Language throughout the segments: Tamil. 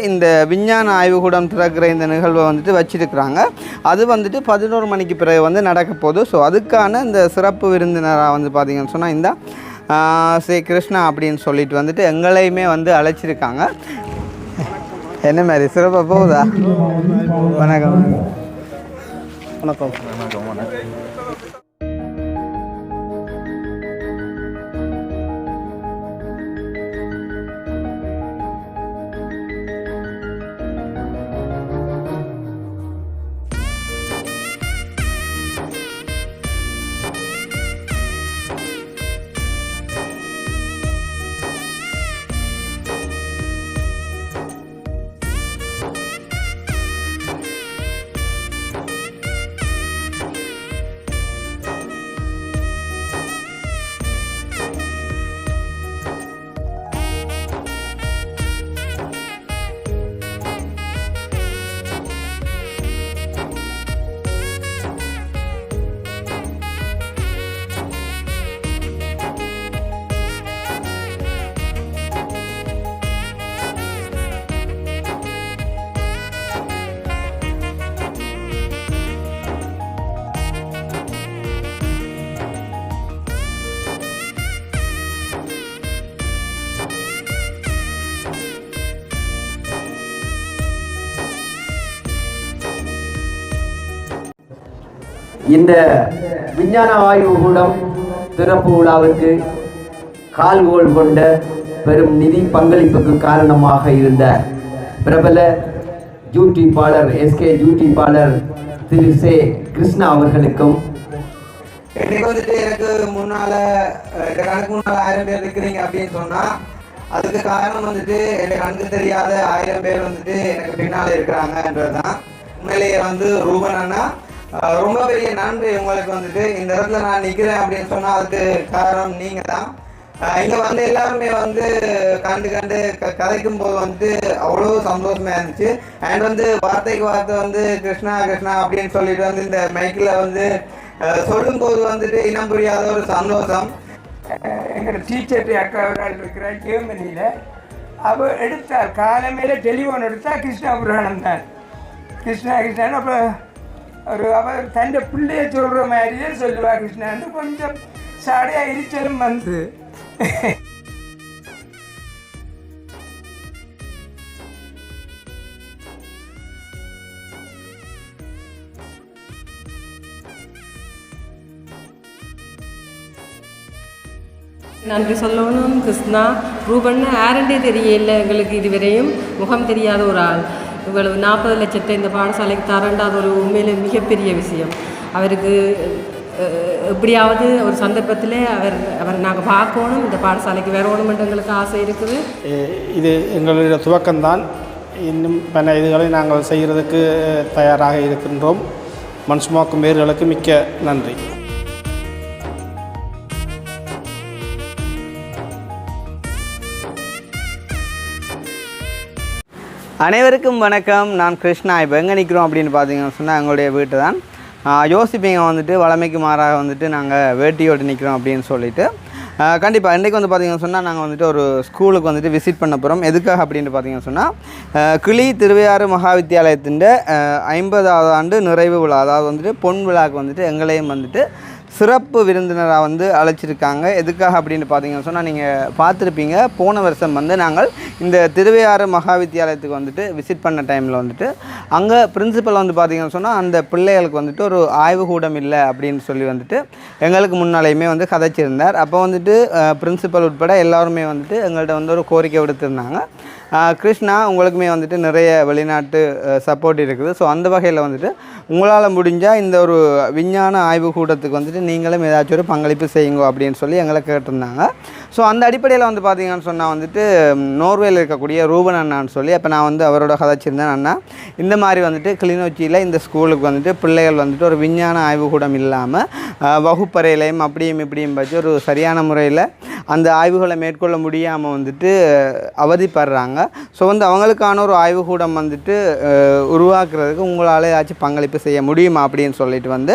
இந்த விஞ்ஞான ஆய்வுக்கூடம் திறக்கிற இந்த நிகழ்வை வந்துட்டு வச்சிருக்கிறாங்க. அது வந்துட்டு 11 மணிக்கு பிறகு வந்து நடக்க போகுது. ஸோ அதுக்கான இந்த சிறப்பு விருந்தினராக வந்து பார்த்திங்கன்னு சொன்னால் இந்த ஸ்ரீ கிருஷ்ணா அப்படின்னு சொல்லிட்டு வந்துட்டு எங்களையுமே வந்து அழைச்சிருக்காங்க. என்ன மாதிரி சிறப்பாக போகுதா? வணக்கம். வணக்கம். வணக்கம். வணக்கம். இந்த விஞ்ஞான ஆய்வுக்கூடம் திறப்பு விழாவிற்கு கால்கோள் கொண்ட பெரும் நிதி பங்களிப்புக்கு காரணமாக இருந்த பிரபல யூடியூப்பாளர் யூடியூப்பாளர் திரு சே கிருஷ்ணா அவர்களுக்கும் இன்னைக்கு வந்துட்டு எனக்கு முன்னால 1000 பேர் இருக்கிறீங்க அப்படின்னு சொன்னா அதுக்கு காரணம் வந்துட்டு எனக்கு கண்ணுக்கு தெரியாத 1000 பேர் வந்துட்டு எனக்கு பின்னால இருக்கிறாங்கன்றதுதான். உண்மையிலேயே வந்து ரூபன் அண்ணா ரொம்ப பெரிய நன்றி உங்களுக்கு. வந்துட்டு இந்த இடத்துல நான் நிற்கிறேன் அப்படின்னு சொன்னால் அதுக்கு காரணம் நீங்கள் தான். இங்கே வந்து எல்லாருமே வந்து கண்டு கதைக்கும் போது வந்துட்டு அவ்வளோ சந்தோஷமாக இருந்துச்சு. அண்ட் வந்து வார்த்தைக்கு வார்த்தை வந்து கிருஷ்ணா கிருஷ்ணா அப்படின்னு சொல்லிட்டு வந்து இந்த மைக்கில் வந்து சொல்லும்போது வந்துட்டு இனம் புரியாத ஒரு சந்தோஷம். எங்கள் டீச்சர் அக்கா இருக்கிற ஜெர்மனியில் அவள் எடுத்தார் காலமையில் டெலிஃபோன் எடுத்தால் கிருஷ்ணா புராணம் தான். கிருஷ்ணான்னு அப்புறம் அவர் தன் பிள்ளைய சொல்கிற மாதிரியே சொல்லுவாள் கிருஷ்ணான்னு. கொஞ்சம் சாடையாக இருச்சலும் வந்து நன்றி சொல்லணும். கிருஷ்ணா ரூபன் யாருன்றே தெரியல எங்களுக்கு இதுவரையும், முகம் தெரியாத ஒரு ஆள். இவ்வளவு 40 லட்சத்தை இந்த பாடசாலைக்கு தரண்டாத ஒரு உண்மையில மிகப்பெரிய விஷயம். அவருக்கு எப்படியாவது ஒரு சந்தர்ப்பத்தில் அவர் நாங்கள் பார்க்கணும், இந்த பாடசாலைக்கு வரணும் என்று எங்களுக்கு ஆசை இருக்குது. இது எங்களுடைய துவக்கம்தான். இன்னும் பல இதுகளை நாங்கள் செய்கிறதுக்கு தயாராக இருக்கின்றோம். மண் சுமக்கும் பேர்களுக்கு மிக்க நன்றி. அனைவருக்கும் வணக்கம். நான் கிருஷ்ணா. இப்போ எங்கே நிற்கிறோம் அப்படின்னு பார்த்தீங்கன்னு சொன்னால் எங்களுடைய வீட்டு தான். யோசிப்பீங்க வந்துட்டு வளமைக்கு மாறாக வந்துட்டு நாங்கள் வேட்டியோடு நிற்கிறோம் அப்படின்னு சொல்லிட்டு. கண்டிப்பாக இன்றைக்கு வந்து பார்த்திங்கன்னு சொன்னால் நாங்கள் வந்துட்டு ஒரு ஸ்கூலுக்கு வந்துட்டு விசிட் பண்ண போகிறோம். எதுக்காக அப்படின்னு பார்த்தீங்கன்னு சொன்னால் கிளி திருவையாறு மகாவித்தியாலயத்தின் 50வது ஆண்டு நிறைவு விழா, அதாவது வந்துட்டு பொன் விழாவுக்கு வந்துட்டு எங்களையும் வந்துட்டு சிறப்பு விருந்தினராக வந்து அழைச்சிருக்காங்க. எதுக்காக அப்படின்னு பார்த்தீங்கன்னு சொன்னால் நீங்கள் பார்த்துருப்பீங்க, போன வருஷம் வந்து நாங்கள் இந்த திருவையாறு மகாவித்தியாலயத்துக்கு வந்துட்டு விசிட் பண்ண டைமில் வந்துட்டு அங்கே பிரின்சிபல் வந்து பார்த்திங்கன்னு சொன்னால் அந்த பிள்ளைகளுக்கு வந்துட்டு ஒரு ஆய்வுக்கூடம் இல்லை அப்படின்னு சொல்லி வந்துட்டு எங்களுக்கு முன்னாலேயுமே வந்து கதைச்சிருந்தார். அப்போ வந்துட்டு பிரின்சிபல் உட்பட எல்லாருமே வந்துட்டு எங்கள்கிட்ட வந்து ஒரு கோரிக்கை விடுத்திருந்தாங்க. கிருஷ்ணா உங்களுக்குமே வந்துட்டு நிறைய வெளிநாட்டு சப்போர்ட் இருக்குது. ஸோ அந்த வகையில் வந்துட்டு உங்களால் முடிஞ்சால் இந்த ஒரு விஞ்ஞான ஆய்வுக்கூடத்துக்கு வந்துட்டு நீங்களும் ஏதாச்சும் ஒரு பங்களிப்பு செய்யுங்க அப்படின்னு சொல்லி எங்களை கேட்டிருந்தாங்க. ஸோ அந்த அடிப்படையில் வந்து பார்த்திங்கன்னு சொன்னால் வந்துட்டு நோர்வேயில் இருக்கக்கூடிய ரூபன் அண்ணான்னு சொல்லி அப்போ நான் வந்து அவரோட கதைச்சிருந்தேன். அண்ணா இந்த மாதிரி வந்துட்டு கிளிநொச்சியில் இந்த ஸ்கூலுக்கு வந்துட்டு பிள்ளைகள் வந்துட்டு ஒரு விஞ்ஞான ஆய்வுக்கூடம் இல்லாமல் வகுப்பறையிலையும் அப்படியும் இப்படியும் வச்சு ஒரு சரியான முறையில் அந்த ஆய்வுகளை மேற்கொள்ள முடியாமல் வந்துட்டு அவதிப்படுறாங்க. ஸோ வந்து அவங்களுக்கான ஒரு ஆய்வுக்கூடம் வந்துட்டு உருவாக்குறதுக்கு உங்களால் ஏதாச்சும் பங்களிப்பு செய்ய முடியுமா அப்படின்னு சொல்லிட்டு வந்து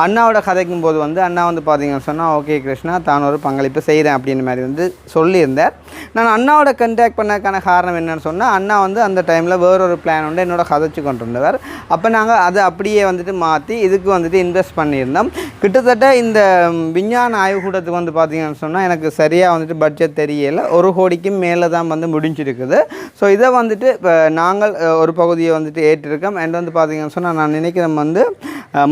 அண்ணாவோட கதைக்கும் போது வந்து அண்ணா வந்து பார்த்தீங்கன்னு சொன்னால் ஓகே கிருஷ்ணா தான் ஒரு பங்களிப்பு செய்கிறேன் அப்படின்னு மாதிரி மாதிரி வந்து சொல்லியிருந்தார். நான் அண்ணாவோட கண்டாக்ட் பண்ணதுக்கான காரணம் என்னென்னு சொன்னால், அண்ணா வந்து அந்த டைமில் வேறொரு பிளான் வந்து என்னோட கதைச்சு கொண்டு வந்தவர். அப்போ நாங்கள் அதை அப்படியே வந்துட்டு மாற்றி இதுக்கு வந்துட்டு இன்வெஸ்ட் பண்ணியிருந்தோம். கிட்டத்தட்ட இந்த விஞ்ஞான ஆய்வுக்கூடத்துக்கு வந்து பார்த்திங்கன்னு சொன்னால் எனக்கு சரியாக வந்துட்டு பட்ஜெட் தெரியலை, 1 கோடிக்கும் மேலே தான் வந்து முடிஞ்சிருக்குது. ஸோ இதை வந்துட்டு இப்போ நாங்கள் ஒரு பகுதியை வந்துட்டு ஏற்றிருக்கோம். அண்ட் வந்து பார்த்திங்கன்னு சொன்னால் நான் நினைக்கிறேன் வந்து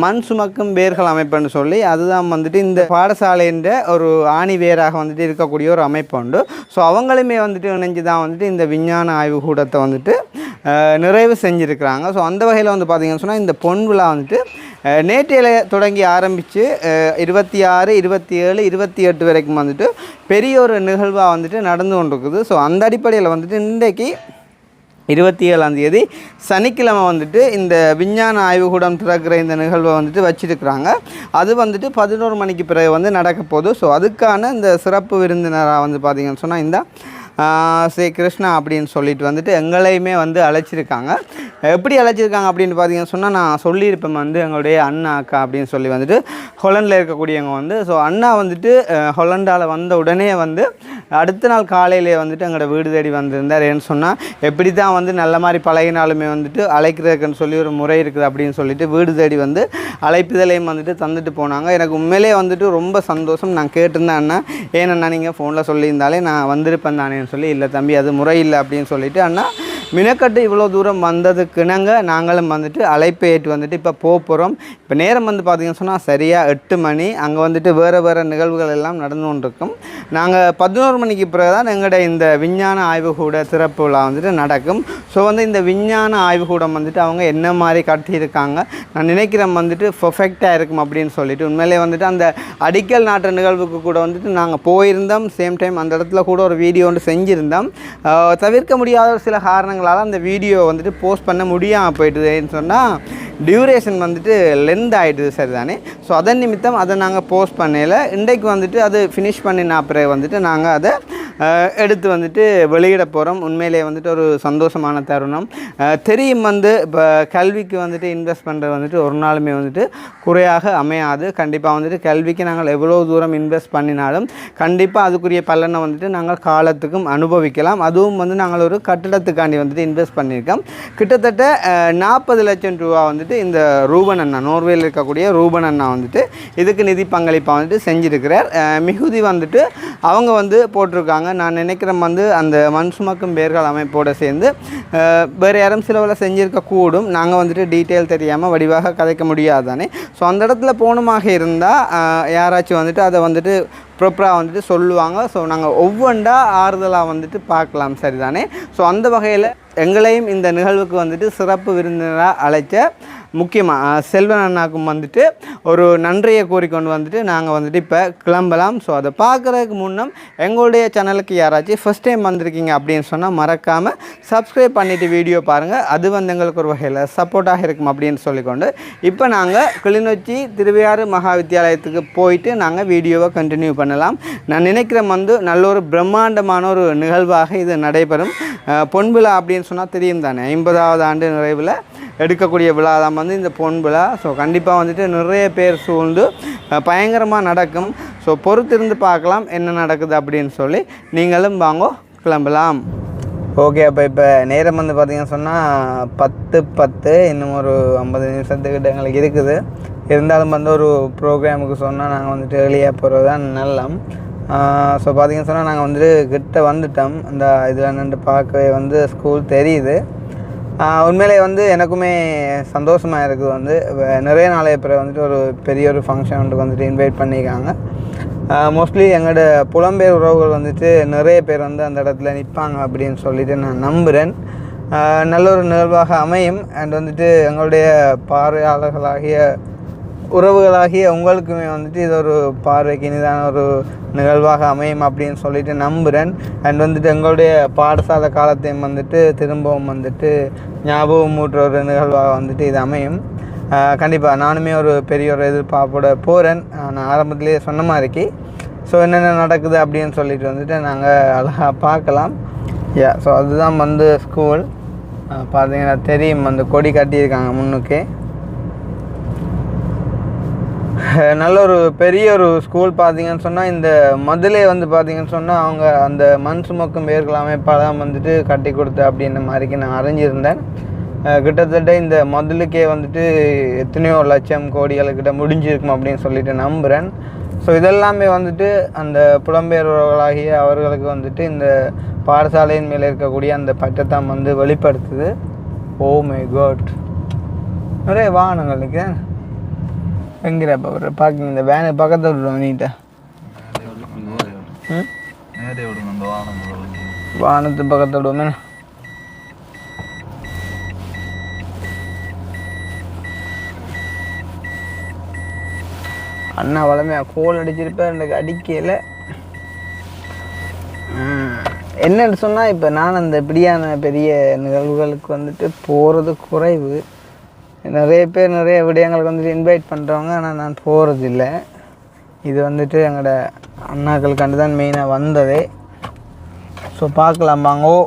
மண் சுமக்கும் வேர்கள் அமைப்புன்னு சொல்லி அதுதான் வந்துட்டு இந்த பாடசாலைன்ற ஒரு ஆணி வேராக வந்துட்டு இருக்கக்கூடிய ஒரு அமைப்பு உண்டு. ஸோ அவங்களுமே வந்துட்டு இணைஞ்சு தான் வந்துட்டு இந்த விஞ்ஞான ஆய்வுக்கூடத்தை வந்துட்டு நிறைவு செஞ்சுருக்கிறாங்க. ஸோ அந்த வகையில் வந்து பார்த்திங்கன்னு சொன்னால் இந்த பொன் விழா வந்துட்டு நேற்றையில தொடங்கி ஆரம்பித்து 26, 27, 28 வரைக்கும் வந்துட்டு பெரிய ஒரு நிகழ்வாக வந்துட்டு நடந்து கொண்டிருக்குது. ஸோ அந்த அடிப்படையில் வந்துட்டு இன்றைக்கு 27ஆம் தேதி சனிக்கிழமை வந்துட்டு இந்த விஞ்ஞான ஆய்வுக்கூடம் திறக்கிற இந்த நிகழ்வை வந்துட்டு வச்சுருக்குறாங்க. அது வந்துட்டு 11 மணிக்கு பிறகு வந்து நடக்க போகுது. ஸோ அதுக்கான இந்த சிறப்பு விருந்தினராக வந்து பார்த்திங்கன்னு சொன்னால் இந்த ஸ்ரீ கிருஷ்ணா அப்படின்னு சொல்லிட்டு வந்துட்டு எங்களையுமே வந்து அழைச்சிருக்காங்க. எப்படி அழைச்சிருக்காங்க அப்படின்னு பார்த்தீங்கன்னு சொன்னால், நான் சொல்லியிருப்பேன் வந்து எங்களுடைய அண்ணா அக்கா அப்படின்னு சொல்லி வந்துட்டு ஹொலண்டில் இருக்கக்கூடியவங்க வந்து. ஸோ அண்ணா வந்துட்டு ஹொலண்டால் வந்த உடனே வந்து அடுத்த நாள் காலையிலே வந்துட்டு எங்களோட வீடு தேடி வந்திருந்தார். ஏன்னு சொன்னால், எப்படி தான் வந்து நல்ல மாதிரி பழகினாலுமே வந்துட்டு அழைக்கிறதுக்குன்னு சொல்லி ஒரு முறை இருக்குது அப்படின்னு சொல்லிட்டு வீடு தேடி வந்து அழைப்புதலையும் வந்துட்டு தந்துட்டு போனாங்க. எனக்கு உண்மையிலே வந்துட்டு ரொம்ப சந்தோஷம். நான் கேட்டிருந்தேன், அண்ணா ஏன்னா நீங்கள் ஃபோனில் சொல்லியிருந்தாலே நான் வந்திருப்பேன் தானேன்னு சொல்லி. இல்லை தம்பி, அது முறை இல்லை அப்படின்னு சொல்லிட்டு அண்ணா மினக்கட்டு இவ்வளோ தூரம் வந்ததுக்குனங்க நாங்களும் வந்துட்டு அழைப்பு ஏற்று வந்துட்டு இப்போ போகிறோம். இப்போ நேரம் வந்து பார்த்திங்கன்னு சொன்னால் சரியாக 8 மணி. அங்கே வந்துட்டு வேறு நிகழ்வுகள் எல்லாம் நடந்து கொண்டிருக்கும். நாங்கள் 11 மணிக்கு பிறகு தான் எங்களுடைய இந்த விஞ்ஞான ஆய்வுக்கூட திறப்பு விழா வந்துட்டு நடக்கும். ஸோ வந்து இந்த விஞ்ஞான ஆய்வுக்கூடம் வந்துட்டு அவங்க என்ன மாதிரி கட்டியிருக்காங்க, நான் நினைக்கிறேன் வந்துட்டு பர்ஃபெக்டாக இருக்கும் அப்படின்னு சொல்லிட்டு. உண்மையிலே வந்துட்டு அந்த அடிக்கல் நாட்டு நிகழ்வுக்கு கூட வந்துட்டு நாங்கள் போயிருந்தோம். சேம் டைம் அந்த இடத்துல கூட ஒரு வீடியோ ஒன்று செஞ்சுருந்தோம். தவிர்க்க முடியாத சில காரணங்களால் அந்த வீடியோ வந்துட்டு போஸ்ட் பண்ண முடியாமல் போயிட்டுதுன்னு சொன்னால் டியூரேஷன் வந்துட்டு லென்த் ஆகிடுது, சரிதானே. ஸோ அதன் நிமித்தம் அதை நாங்கள் போஸ்ட் பண்ணல. இன்றைக்கு வந்துட்டு அது ஃபினிஷ் பண்ணின பிறகு வந்துட்டு நாங்கள் அதை எடுத்து வந்துட்டு வெளியிட போகிறோம். உண்மையிலே வந்துட்டு ஒரு சந்தோஷமான தருணம். தெரியும் வந்து இப்போ கல்விக்கு வந்துட்டு இன்வெஸ்ட் பண்ணுறது வந்துட்டு ஒரு நாளுமே வந்துட்டு குறையாக அமையாது. கண்டிப்பாக வந்துட்டு கல்விக்கு நாங்கள் எவ்வளோ தூரம் இன்வெஸ்ட் பண்ணினாலும் கண்டிப்பாக அதுக்குரிய பலனை வந்துட்டு நாங்கள் காலத்துக்கும் அனுபவிக்கலாம். அதுவும் வந்து நாங்கள் ஒரு கட்டிடத்துக்காண்டி வந்துட்டு இன்வெஸ்ட் பண்ணியிருக்கோம். கிட்டத்தட்ட 40 லட்சம் ரூபா வந்துட்டு இந்த ரூபன் அண்ணா, நோர்வேயில் இருக்கக்கூடிய ரூபன் அண்ணா வந்துட்டு இதுக்கு நிதி பங்களிப்பாக வந்துட்டு செஞ்சுருக்கிறார். மிகுதி வந்துட்டு அவங்க வந்து போட்டிருக்காங்க. நான் நினைக்கிறேன் வந்து அந்த மண் சுமக்கும் வேர்கள் அமைப்போடு சேர்ந்து வேறு யாரும் சிலவில் செஞ்சுருக்கக்கூடும். நாங்கள் வந்துட்டு டீட்டெயில் தெரியாமல் வடிவாக கதைக்க முடியாது தானே. ஸோ அந்த இடத்துல போகணுமாக இருந்தால் யாராச்சும் வந்துட்டு அதை வந்துட்டு ப்ராப்பராக வந்துட்டு சொல்லுவாங்க. ஸோ நாங்கள் ஒவ்வொன்றா ஆறுதலாக வந்துட்டு பார்க்கலாம், சரிதானே. ஸோ அந்த வகையில் எங்களையும் இந்த நிகழ்வுக்கு வந்துட்டு சிறப்பு விருந்தினராக அழைச்ச முக்கியமாக செல்வன் அண்ணாக்கும் வந்துட்டு ஒரு நன்றியை கூறிக்கொண்டு வந்துட்டு நாங்கள் வந்துட்டு இப்போ கிளம்பலாம். ஸோ அதை பார்க்குறதுக்கு முன்னம் எங்களுடைய சேனலுக்கு யாராச்சும் ஃபஸ்ட் டைம் வந்திருக்கீங்க அப்படின்னு சொன்னால் மறக்காமல் சப்ஸ்கிரைப் பண்ணிவிட்டு வீடியோ பாருங்கள். அது வந்து எங்களுக்கு ஒரு வகையில் சப்போர்ட்டாக இருக்கும் அப்படின்னு சொல்லிக்கொண்டு இப்போ நாங்கள் கிளிநொச்சி திருவையாறு மகா வித்தியாலயத்துக்கு போயிட்டு நாங்கள் வீடியோவை கண்டினியூ பண்ணலாம். நான் நினைக்கிறேன் வந்து நல்ல ஒரு பிரம்மாண்டமான ஒரு நிகழ்வாக இது நடைபெறும். பொன் விழா அப்படின்னு சொன்னால் தெரியும் தானே, 50வது ஆண்டு நிறைவில் எடுக்கக்கூடிய விழா தான் வந்து இந்த பொன் விழா. ஸோ கண்டிப்பாக வந்துட்டு நிறைய பேர் சூழ்ந்து பயங்கரமாக நடக்கும். ஸோ பொறுத்திருந்து பார்க்கலாம் என்ன நடக்குது அப்படின்னு சொல்லி. நீங்களும் வாங்க கிளம்பலாம். ஓகே, இப்போ நேரம் வந்து பார்த்திங்கன்னு சொன்னால் 10:10, இன்னும் ஒரு 50 நிமிஷத்துக்கிட்ட எங்களுக்கு இருக்குது. இருந்தாலும் வந்து ஒரு ப்ரோக்ராமுக்கு சொன்னால் நாங்கள் வந்துட்டு வெளியே போகிறது தான் நல்லம். ஸோ பார்த்திங்கன்னு சொன்னால் நாங்கள் வந்துட்டு கிட்ட வந்துட்டோம். அந்த இதில் நின்று பார்க்கவே வந்து ஸ்கூல் தெரியுது. உண்மையிலே வந்து எனக்குமே சந்தோஷமாக இருக்குது. வந்து நிறைய நாளைய பிறகு வந்துட்டு ஒரு பெரிய ஒரு ஃபங்க்ஷனுக்கு வந்துட்டு இன்வைட் பண்ணியிருக்காங்க. மோஸ்ட்லி எங்களோட புலம்பெயர் உறவுகள் வந்துட்டு நிறைய பேர் வந்து அந்த இடத்துல நிற்பாங்க அப்படின்னு சொல்லிட்டு நான் நம்புகிறேன். நல்ல ஒரு நிகழ்வாக அமையும். அண்ட் வந்துட்டு எங்களுடைய பார்வையாளர்களாகிய உறவுகளாகிய உங்களுக்குமே வந்துட்டு இது ஒரு பார்வைக்கு இனிதான ஒரு நிகழ்வாக அமையும் அப்படின்னு சொல்லிட்டு நம்புகிறேன். அண்ட் வந்துட்டு எங்களுடைய பாடசாலை காலத்தையும் வந்துட்டு திரும்பவும் வந்துட்டு ஞாபகம் மூட்டுற ஒரு நிகழ்வாக வந்துட்டு இது அமையும். கண்டிப்பாக நானுமே ஒரு பெரிய ஒரு எதிர்பார்ப்போட போகிறேன். நான் ஆரம்பத்திலேயே சொன்ன மாதிரிக்கு. ஸோ என்னென்ன நடக்குது அப்படின்னு சொல்லிட்டு வந்துட்டு நாங்கள் அழகாக பார்க்கலாம். ஸோ அதுதான் வந்து ஸ்கூல். பார்த்தீங்கன்னா தெரியும், அந்த கொடி கட்டியிருக்காங்க முன்னுக்கே. நல்ல ஒரு பெரிய ஒரு ஸ்கூல் பார்த்தீங்கன்னு சொன்னால் இந்த முதலே வந்து பார்த்தீங்கன்னு சொன்னால் அவங்க அந்த மண் சுமக்கும் பேர்கள் அமைப்பாளம் வந்துட்டு கட்டி கொடுத்த அப்படின்ற மாதிரிக்கு நான் அறிஞ்சிருந்தேன். கிட்டத்தட்ட இந்த முதலுக்கே வந்துட்டு எத்தனையோ லட்சம் கோடிகளுக்கிட்ட முடிஞ்சிருக்கும் அப்படின்னு சொல்லிட்டு நம்புகிறேன். ஸோ இதெல்லாமே வந்துட்டு அந்த புலம்பெயர்வர்களாகிய அவர்களுக்கு வந்துட்டு இந்த பாடசாலையின் மேலே இருக்கக்கூடிய அந்த பட்டத்தான் வந்து வெளிப்படுத்துது. ஓ மை காட், நிறைய வாகனங்கள் நிற்கிறேன். எங்கிறப்ப ஒரு பார்க்கிங் இந்த வேனை பக்கத்தில் விடுவோம் நீட்டா. வாகனத்து பக்கத்தில் விடுவோமே. அண்ணா வளமையாக கோல் அடிச்சிருப்பேன், எனக்கு அடிக்கல. என்னன்னு சொன்னால் இப்போ நான் அந்த இப்படியான பெரிய நிகழ்வுகளுக்கு வந்துட்டு போகிறது குறைவு. நிறைய பேர் நிறைய விடயங்களுக்கு வந்துட்டு இன்வைட் பண்ணுறவங்க, ஆனால் நான் போகிறதில்ல. இது வந்துட்டு எங்களோட அண்ணாக்களுக்காண்டு தான் மெயினாக வந்ததே. ஸோ பார்க்கலாம் வாங்கோ.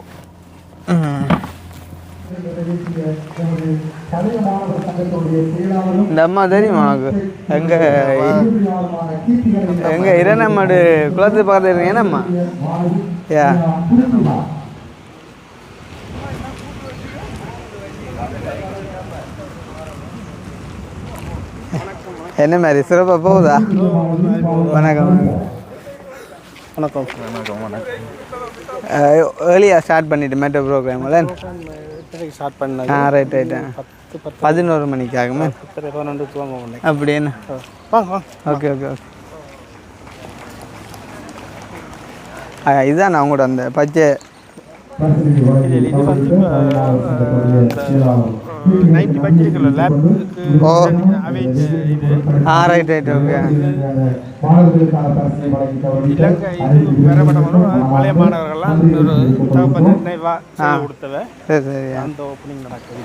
இந்த அம்மா தெரியுமா உனக்கு? எங்கே இரநம்மாடு குளத்து பக்கத்தில் இருக்கீங்க என்னம்மா? யா என்ன மாதிரி சிறப்பாக போகுதா? வணக்கம் வணக்கம் வணக்கம் வணக்கம். ஏர்லியாக ஸ்டார்ட் பண்ணிவிட்டு மெட்ரோ ப்ரோக்ராமில் ஸ்டார்ட் பண்ணேன். ரைட் ரைட்டு 11 மணிக்கு ஆகுமே. 12 துவங்க அப்படி என்ன? வாங்க. Okay okay okay. இதுதான் அவங்களோட அந்த பச்சை இது வந்து 90 பட்ஜெட் இருக்குல்ல லேப்க்கு. ஓ இது ரைட் ரைட் ஓகே. இலங்கை இது பெறப்பட்ட பழைய மாணவர்கள்லாம் ஒரு தகப்பன் கொடுத்தவ. சரி சரி. அந்த ஓப்பனிங் நடக்குது.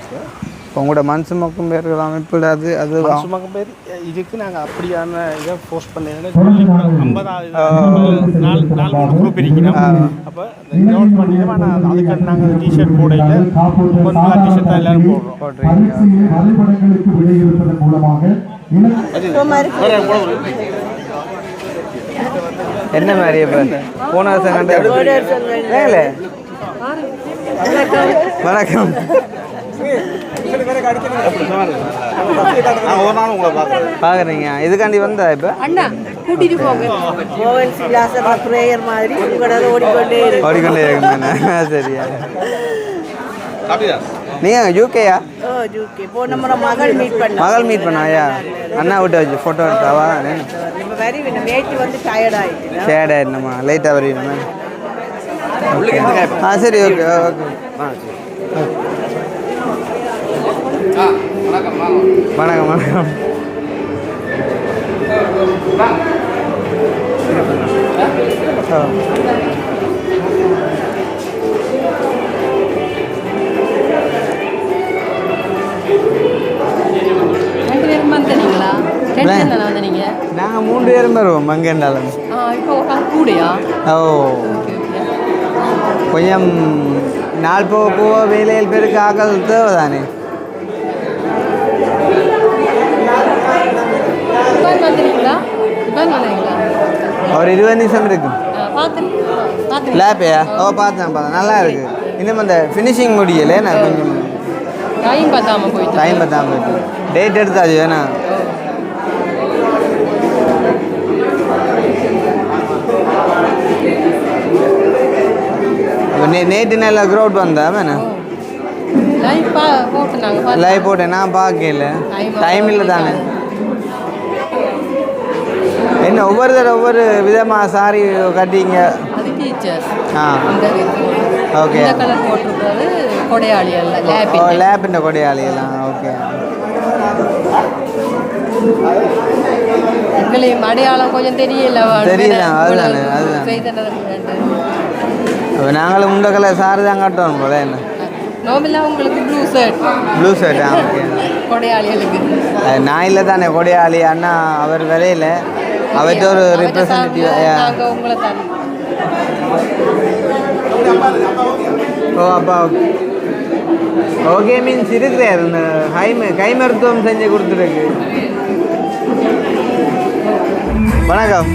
உங்களோட மனசு மக்கும் பேர்கள் அமைப்பிடாது அது மனசுமக்கம் பேர் இதுக்கு நாங்கள் அப்படியான இதை போஸ்ட் பண்ணி 50 நாலு குரூப் இருக்கணும். அப்போ டவுன் பண்ணிடுவோம். ஆனால் அதுக்கு நாங்கள் டிஷர்ட் போடையில் கொஞ்சம் டிஷர்ட் தான் எல்லோரும் போடுறோம். என்ன மாதிரி இப்போ போன வருஷம் கண்டு வணக்கம். பாக்குறீங்க இதுக்காண்டி வந்தா இப்ப அண்ணா கூட்டிட்டு போங்க. மோகன் விலாசமா பிரேயர் மாதிரி ஓடிக்கொண்டே இருக்குங்க. சரியா நீங்க யூகேயா? யூகே போன முறை மகள் மீட் பண்ணாயா? அண்ணா விட்டு வச்சு ஃபோட்டோ எடுத்தாவா? வெரி நேற்று வந்து டயர்ட் ஆயிடுமா? லைட்டாக வரையணுமா? சரி ஓகே ஓகே. வணக்கம் வணக்கம். நாங்கள் 3 பேரும் வருவோம் அங்கேண்டாலும். ஓ கொஞ்சம் நாள் போக போக வேலையில் பேருக்கு ஆக்கள் தேவை தானே. ஒரு 20 நிமிஷம் இருக்கு. லேப்பையா? ஓ பார்த்தேன் நல்லா இருக்கு. இன்னும் அந்த ஃபினிஷிங் முடியலை. நான் கொஞ்சம் டைம் பத்தாமல் போயிட்டு டேட் எடுத்தாச்சு வேணா. நேற்று நல்ல க்ரௌட் வந்தா வேணா லைவ் போட்டேன். நான் பார்க்கல, டைம் இல்லை தானே. என்ன ஒவ்வொரு விதமாக சாரி கட்டிங்க? ஓகே லேப்பின் கொடையாளியெல்லாம் ஓகே. அடையாளம் கொஞ்சம் தெரியல. அதுதானே நாங்களும் முண்ட கலர் சாரி தான் காட்டுவோம் போல. என்ன உங்களுக்கு ப்ளூ ஷர்ட்? ஓகே. கொடையாளிகளுக்கு நான் இல்லை தானே கொடையாளி அண்ணா. அவர் விலையில அவர்கிட்ட ஒரு ரிப்ரசன்டேட்டிவ். ஓ அப்பா ஓகே மீன்ஸ் இருக்கிறார். இந்த கை மருத்துவம் செஞ்சு கொடுத்துருக்கு. வணக்கம்.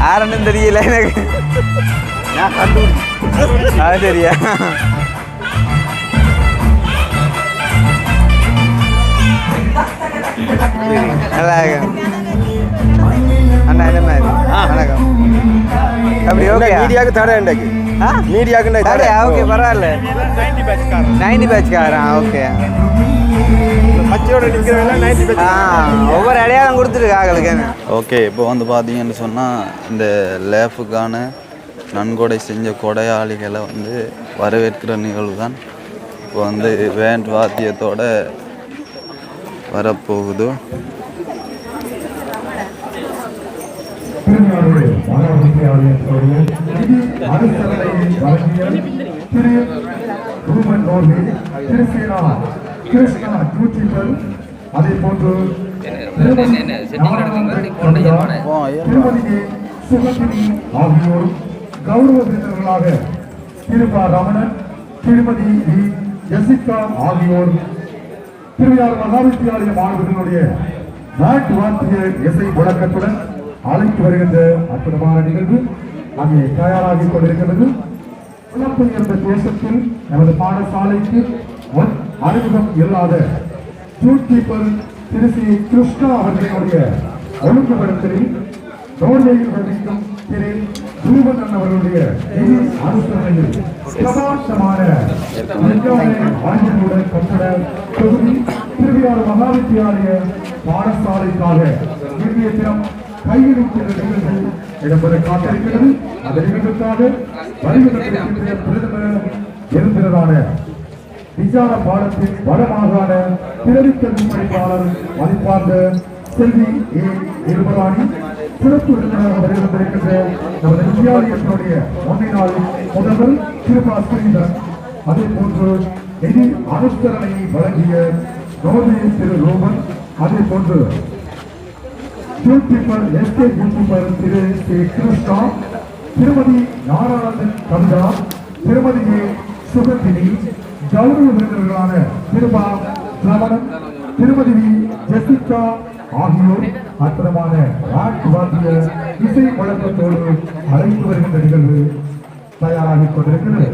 யாருன்னு தெரியல எனக்கு. அது சரியா? நல்லா அண்ணா என்ன மாதிரி? வணக்கம். அப்படி ஓகே. மீடியாவுக்கு தடை இன்றைக்கு. மீடியாவுக்கு தடை ஓகே பரவாயில்ல. 90 பேட்ச்காரா ஓகே. பச்சையோட நிற்கிறவங்க 90 பேட்ச். ஒவ்வொரு அடையாளம் கொடுத்துருக்காங்களுக்கு. ஓகே, இப்போ வந்து பார்த்தீங்கன்னு சொன்னால் இந்த லேஃபுக்கான நன்கொடை செஞ்ச கொடையாளிகளை வந்து வரவேற்கிற நிகழ்வு தான் இப்போ வந்து வேண்ட் வாத்தியத்தோட வரப்போகுது. அதே போன்று சுகந்தினி ஆகியோர் கௌரவ விருந்தினர்களாக திருபா ரமணன், திருமதி வி ஜெசிகா ஆகியோர் திருவையாறு மகாவித்தியாலய மாணவர்களுடைய நாட்டு வாத்திய இசை முழக்கத்துடன் அழைத்து வருகின்ற அற்புதமான நிகழ்வு அங்கே தயாராகிக் கொண்டிருக்கிறது. புலம்பெயர்ந்த தேசத்தில் நமது பாடசாலைக்கு அறிமுகம் இல்லாத ஜூட்கீப்பர் திரு சி கிருஷ்ணா அவர்களுடைய ஒழுங்குபடுத்தலில் நோர்வேயில் வகிக்கும் திரு ரூபன் அவர்களுடைய நிதி அனுசரணையில் பிரமாண்டமான ஆய்வுடன் கட்டட தொகுதி திருவையாறு மகாவித்தியாலய பாடசாலைக்காக இன்றைய தினம் கையெழுத்து நிகழ்வு இடம்பெற காத்திருக்கிறது. அந்த நிகழ்வுக்காக வருகின்ற பிரதமர் இருந்திரதான விசார பாடத்தின் வடமாகாண பிறவிக்கல்வி பணிப்பாளர் மதிப்பார்ந்த செல்வி ஏ இருபராணி சிறப்பு விருந்தினராக வருகின்றிருக்கின்ற நமது வித்தியாலயத்தினுடைய முன்னினால் முதல்வர் திருபா ஸ்ரீதரன், அதே போன்று நிதி அனுசரணையை வழங்கிய நோர்வே திரு ரோமன், அதே போன்று திரு சி கிருஷ்ணா, திருமதி நாராயணன் கவிதா, திருமதி ஏ சுகந்தினி, கௌரவ விருந்தினர்களான திருபா ரமணன், திருமதி வி ஜெசிகா ஆகியோர் அற்புதமான நாட்டு வாத்திய இசை முழக்கத்தோடு அழைத்து வருகின்ற நிகழ்வு தயாராகிக் கொண்டிருக்கிறது.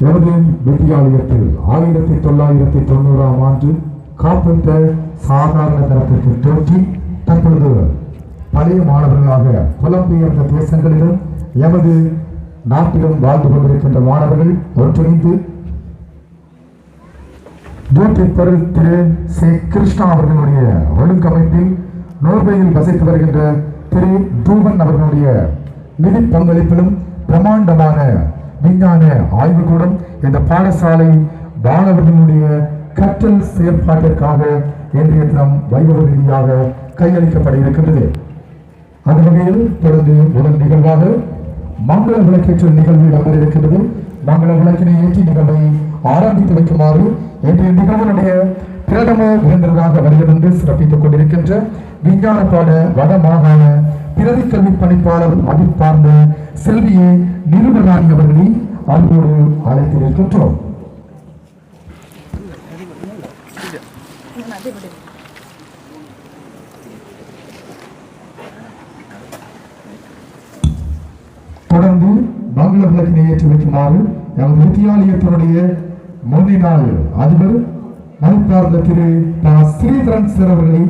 எமது வித்தியாலயத்தில் 1990ஆம் ஆண்டு காப்பீட்ட சாதாரண தரத்திற்கு தோற்றி தற்பொழுது பழைய மாணவர்களாக புலம்பெயர்ந்த தேசங்களிலும் எமது நாட்டிலும் வாழ்ந்து கொண்டிருக்கின்ற மாணவர்கள் ஒன்றிணைந்து ஜோதிப்பர் திரு சி கிருஷ்ணா அவர்களுடைய ஒழுங்கமைப்பில் நோர்வேயில் வசித்து வருகின்ற திரு தூவன் அவர்களுடைய நிதி பங்களிப்பிலும் பிரமாண்டமான விஞ்ஞான ஆய்வுக்கூடம் இந்த பாடசாலை மாணவர்களுடைய கற்றல் செயற்பாட்டிற்காக இன்றைய தினம் வைபவ ரீதியாக கையளிக்கப்பட இருக்கின்றது. அந்த வகையில் தொடர்ந்து முதல் நிகழ்வாக மங்கள விளக்கேற்ற நிகழ்வு இடம்பெற இருக்கின்றது. மங்கள விளக்கினை ஏற்றி நிகழ்வை ஆரம்பித்து வைக்குமாறு இன்றைய நிகழ்வுடைய பிரதம விருந்தினராக வருகிறது சிறப்பித்துக் கொண்டிருக்கின்ற விஞ்ஞான பாட வட மாகாண பிரதி கல்வி பணிப்பாளர் மதிப்பார்ந்த செல்வியை நிருபராணி அவர்களை அன்போடு அழைத்திருக்கின்றோம். தொடர்ந்து மங்கள விளக்கினை ஏற்றி வைக்குமாறு எமது வித்தியாலயத்தினுடைய முன்னாள் அதிபர் மதிப்பார்ந்த திரு ஸ்ரீதரன் சார் அவர்களை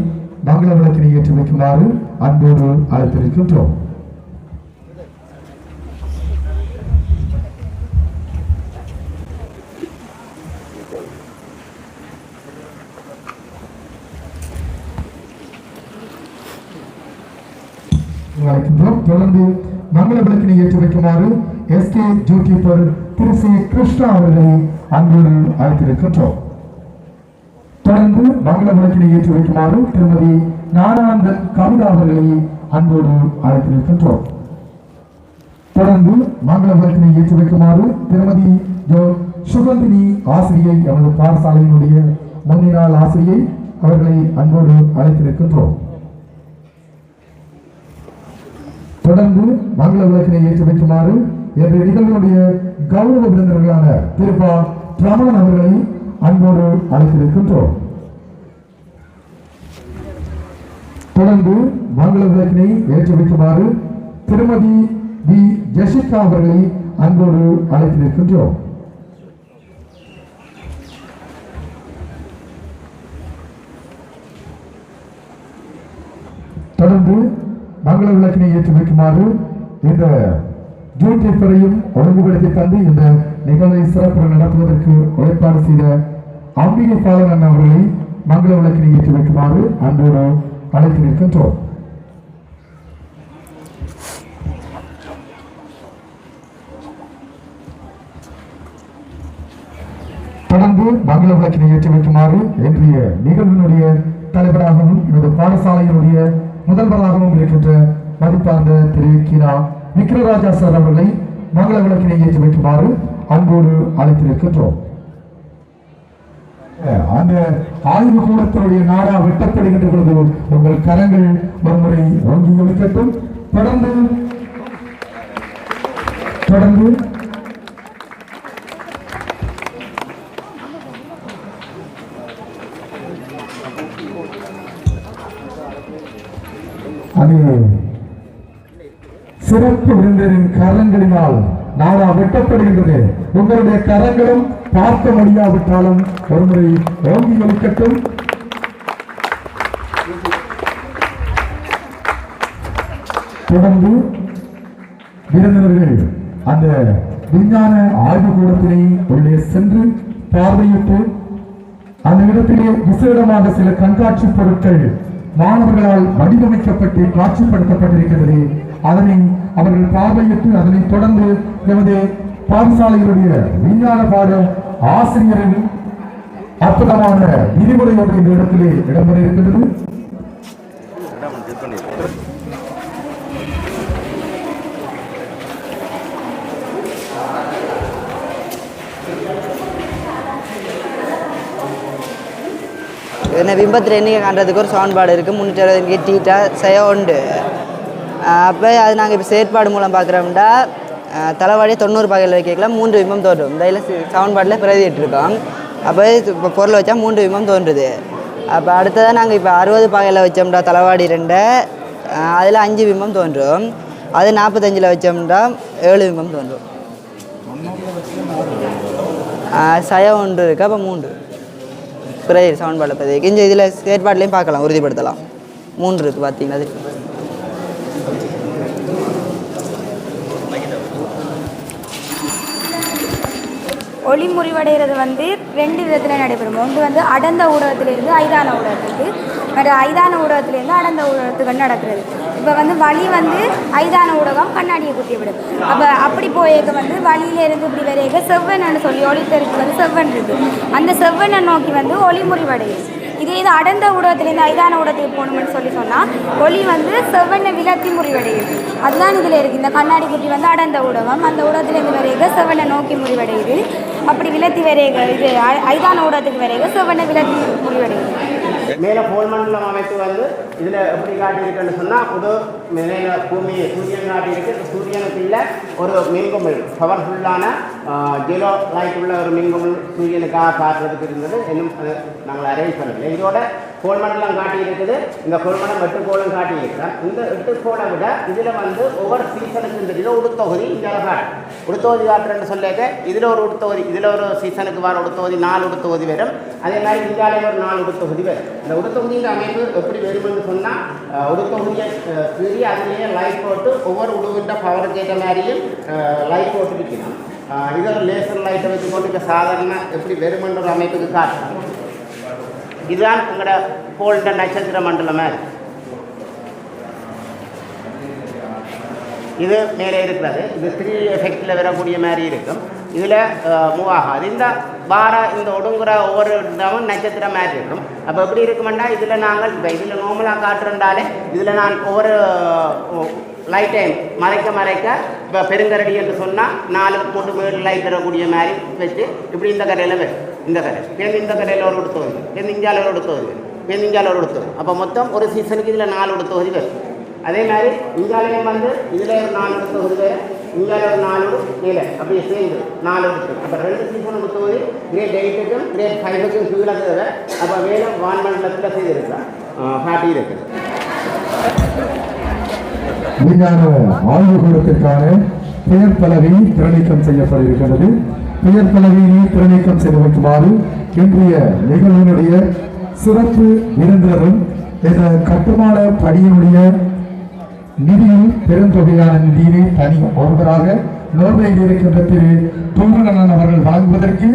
மங்கள விளக்கினை ஏற்றி வைக்குமாறு அன்போடு அழைத்திருக்கின்றோம். தொடர்ந்து மங்கள விளக்கினை ஏற்றி வைக்குமாறு எஸ்கே ஜோதிப்பர் திரு சி கிருஷ்ணா அவர்களை அன்போடு அழைத்திருக்கின்றோம். தொடர்ந்து மங்கள விளக்கினை ஏற்றி வைக்குமாறு திருமதி ஞானானந்தன் கவிதா அவர்களை அன்போடு அழைத்திருக்கின்றோம். தொடர்ந்து மங்கள விளக்கினை ஏற்றி வைக்குமாறு திருமதி சுகந்தினி ஆசிரியை எமது பாடசாலையினுடைய முன்னாள் ஆசிரியை அவர்களை அன்போடு அழைத்திருக்கின்றோம். தொடர்ந்து மங்கள விளக்கினை ஏற்றி வைக்குமாறு இன்றைய நிகழ்வுடைய கௌரவ விருந்தினர்களான திருப்பா ரமணன் அவர்களை அன்போடு அழைத்திருக்கின்றோம். தொடர்ந்து மங்கள விளக்கினை ஏற்றி வைக்குமாறு திருமதி வி ஜெசிகா அவர்களை அன்போடு அழைத்திருக்கின்றோம். தொடர்ந்து மங்கள விளக்கினை ஏற்றி வைக்குமாறு இந்த ஜூட்டிப்பரையும் ஒழுங்குபடுத்தி தந்து இந்த நிகழ்வை சிறப்பு நடத்துவதற்கு ஏற்பாடு செய்த அம்பிகை பாலன் அவர்களை மங்கள விளக்கினை ஏற்றி வைக்குமாறு அன்போடு அழைத்திருக்கின்றோம். தொடர்ந்து மங்கள விளக்கினை ஏற்றி வைக்குமாறு இன்றைய நிகழ்வினுடைய தலைவராகவும் எனது பாடசாலையினுடைய முதல்வராகவும் இருக்கின்ற மதிப்பார்ந்த திரு கீரா விக்ரராஜா சார் அவர்களை மங்கள விளக்கினை ஏற்றி வைக்குமாறு அன்போடு அழைத்திருக்கின்றோம். அந்த ஆய்வு கூடத்தினுடைய நாடா வெட்டப்படுகின்ற பொழுது உங்கள் கரங்கள் ஒருமுறை ஓங்கி ஒழிக்கட்டும். தொடர்ந்து அது சிறப்பு விருந்தினரின் கரங்களினால் நாடா வெட்டப்படுகின்றது. உங்களுடைய கரங்களும் பார்க்க முடியாவிட்டாலும் ஒருமுறை ஓங்கி ஒழிக்கட்டும். தொடர்ந்து விருந்தினர்கள் அந்த விஞ்ஞான ஆய்வு கூடத்தினை உள்ளே சென்று பார்வையிட்டு அந்த இடத்திலே விசேடமாக சில கண்காட்சி பொருட்கள் மாணவர்களால் வடிவமைக்கப்பட்டு காட்சிப்படுத்தப்பட்டிருக்கிறது. அதனை அவர்கள் பார்வையிட்டு அதனை தொடர்ந்து எமது பாடசாலைகளுடைய விஞ்ஞான பாட ஆசிரியரின் அற்புதமான விதிமுறையோடு இந்த இடத்திலே இடம்பெற இருக்கின்றது. என்ன பிம்பத்தில் எண்ணிக்கை காண்றதுக்கு ஒரு சவுண்ட்பாடு இருக்குது. 360 டீட்டா உண்டு. அப்போ அது நாங்கள் இப்போ செயற்பாடு மூலம் பார்க்குறோம்னா தலைவாடியை 90 பகையில் வைக்கலாம் 3 பிம்பம் தோன்றும். இந்த இதில் சவுண்ட்பாடில் பிரதிட்டுருக்கோம். அப்போ இப்போ பொருளை வச்சா 3 பிம்பம் தோன்றுது. அப்போ அடுத்ததாக நாங்கள் இப்போ 60 பகையில் வச்சோம்னா தலைவாடி 2 அதில் 5 பிம்பம் தோன்றும். அது 45 வச்சோம்னா 7 பிம்பம் தோன்றும். சய ஒன்று இருக்குது. அப்போ 3 பிறகு சமன்பாடு பதிவு இங்கே இதில் செயற்பாட்டிலையும் பார்க்கலாம், உறுதிப்படுத்தலாம். 3 இருக்குது பார்த்தீங்கன்னா. அது ஒளி முறிவடைகிறது வந்து 2 விதத்தில் நடைபெறும். ஒன்று வந்து அடர்ந்த ஊடகத்திலிருந்து ஐதான ஊடகத்துக்கு, மற்ற ஐதான ஊடகத்திலேருந்து அடர்ந்த ஊடகத்துக்கு நடக்கிறது. இப்போ வந்து வழி வந்து ஐதான ஊடகம் கண்ணாடியை குத்தி விடும். அப்போ அப்படி போயிருக்க வந்து வழியிலேருந்து இப்படி வரையக்க செவ்வன்னு சொல்லி ஒளித்தருக்கு வந்து செவ்வன் இருக்குது. அந்த செவ்வனை நோக்கி வந்து ஒளி முறிவடையுது. இதே இது அடர்ந்த ஊடகத்திலேருந்து ஐதான ஊடகத்துக்கு போகணும்னு சொன்னால் ஒளி வந்து செவ்வனை விலத்தி முறிவடையுது. அதுதான் இதில் இருக்குது. இந்த கண்ணாடி குட்டி வந்து அடர்ந்த ஊடகம், அந்த ஊடகத்திலேருந்து வரையக செவ்வனை நோக்கி முறிவடையுது. அப்படி விலத்தி வரையக இது ஐதான ஊடகத்துக்கு வரையக செவ்வனை விலத்தி முறிவடையுது. மேலே கோல்மண்டலம் அமைப்பு வந்து இதில் எப்படி காட்டியிருக்குன்னு சொன்னால் புது மேலே பூமியை சூரியன் காட்டியிருக்கு. சூரியனுக்கு இல்லை ஒரு மின்குமிழ் பவர்ஃபுல்லான ஜீரோ லைட் உள்ள ஒரு மின்குமிழ் சூரியனுக்காக காட்டுறதுக்கு இருந்தது. இன்னும் நாங்கள் அரேஞ்ச் பண்ணல. இதோட கோல்மண்டலம் காட்டியிருக்குது. இந்த கோல்மண்டலம் 8 கோளும் காட்டியிருக்கிறேன். இந்த 8 கோளை விட இதில் வந்து ஒவ்வொரு சீசனுக்கு இந்த இதில் உடுத்தொகுதி இங்கே காட்டு உடுத்தொகுதி காட்டுறேன்னு சொல்லிக்க இதில் ஒரு உடுத்தொகுதி, இதில் ஒரு சீசனுக்கு வர உடுத்தொகுதி 4 உடுத்தொகுதி வரும். அதே மாதிரி இந்தியாவிலே ஒரு 4 உடுத்தொகுதி வரும். இந்த உடுத்தொகுதியின் அமைப்பு எப்படி வரும்னு சொன்னால் உடுத்தொகுதியை சரி அதுலேயே லைட் போட்டு ஒவ்வொரு உடுவின்ற பவருக்கு ஏற்ற மாதிரியும் லைட் போட்டு வைக்கணும். இது ஒரு லேசர் லைட்டை வச்சு கொண்டு இப்போ சாதாரண எப்படி வெறுமன்ற ஒரு அமைப்புக்கு காட்டணும். இதுதான் உங்களோட கோல்ட நட்சத்திர மண்டலமே. இது மேலே இருக்கிறது. இது 3 எஃபெக்டில் வரக்கூடிய மாதிரி இருக்கும். இதில் மூவ் ஆகாது. இந்த இந்த ஒடுங்குற ஒவ்வொரு இடமும் நட்சத்திர மாதிரி இருக்கும். அப்போ எப்படி இருக்குமெண்டா இதில் நாங்கள் இப்போ இதில் நார்மலாக காட்டுறண்டாலே இதில் நான் ஒவ்வொரு லைட் டைம் மறைக்க இப்போ பெருங்கரடி என்று சொன்னால் 4 போட்டு 7 லைட் தரக்கூடிய மாதிரி வச்சு இப்படி இந்த கரையில் வரும். இந்த கரை இந்த கரையில் ஒரு உடுத்தொகுதி, இந்தியாவில் ஒரு உடுத்தொகுதி, இந்தியாவில் ஒரு உடுத்தொகுதி. அப்போ மொத்தம் ஒரு சீசனுக்கு இதில் 4 உடுத்தொகுதி வரும். அதே மாதிரி இந்தியாவிலையும் வந்து இதில் ஒரு 4 உடுத்தொகுதி வரும். இந்தியாவில் ஒரு 4 கீழே அப்படியே சேர்ந்து 4 உடுத்து. அப்போ 2 சீசன் உடுத்தொகுதி கிரேட் 8க்கும் கிரேட் 5க்கும் கீழே தேவை. அப்போ வேலை வான்மண்டலத்தில் செய்திருக்கிறார் காட்டி இருக்குது. விஞ்ஞான ஆய்வுக்கூடத்திற்கான பெயர் பலகை திறநீக்கம் செய்யப்பட்டிருக்கிறது. பெயர் பலகையை திறநீக்கம் செய்து வைக்குமாறு இன்றைய நிகழ்வினுடைய சிறப்பு விருந்தினரும் இந்த கட்டுமான பணியினுடைய நிதியில் பெருந்தொகையான நிதியினை தனி ஒருவராக நோர்வேயில் இருக்கின்ற திரு தூங்கணன் அவர்கள் வழங்குவதற்கு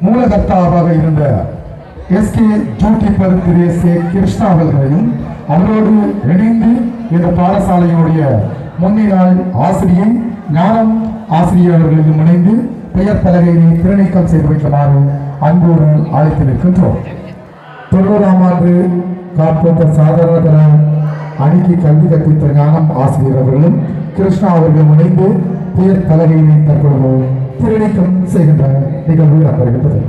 மூலகர்த்தாவாக இருந்த எஸ்கே ஜூட்டிப்பர் திரு சே கிருஷ்ணா அவர்களையும் அவரோடு இணைந்து இந்த பாடசாலையினுடைய முன்னாள் ஆசிரியை ஞானம் ஆசிரியர் அவர்களையும் இணைந்து பெயர் பலகையை திறநீக்கம் செய்து வைக்குமாறு அன்போடு அழைத்து நிற்கின்றோம். 90ஆம் ஆண்டு காப்போட்ட சாதாரண அணிக்கு கல்வி கற்பித்த ஞானம் ஆசிரியர் அவர்களும் கிருஷ்ணா அவர்களும் இணைந்து பெயர் பலகையை தற்பொழுது திறநீக்கம் செய்கின்ற நிகழ்வு நடைபெறுகின்றது.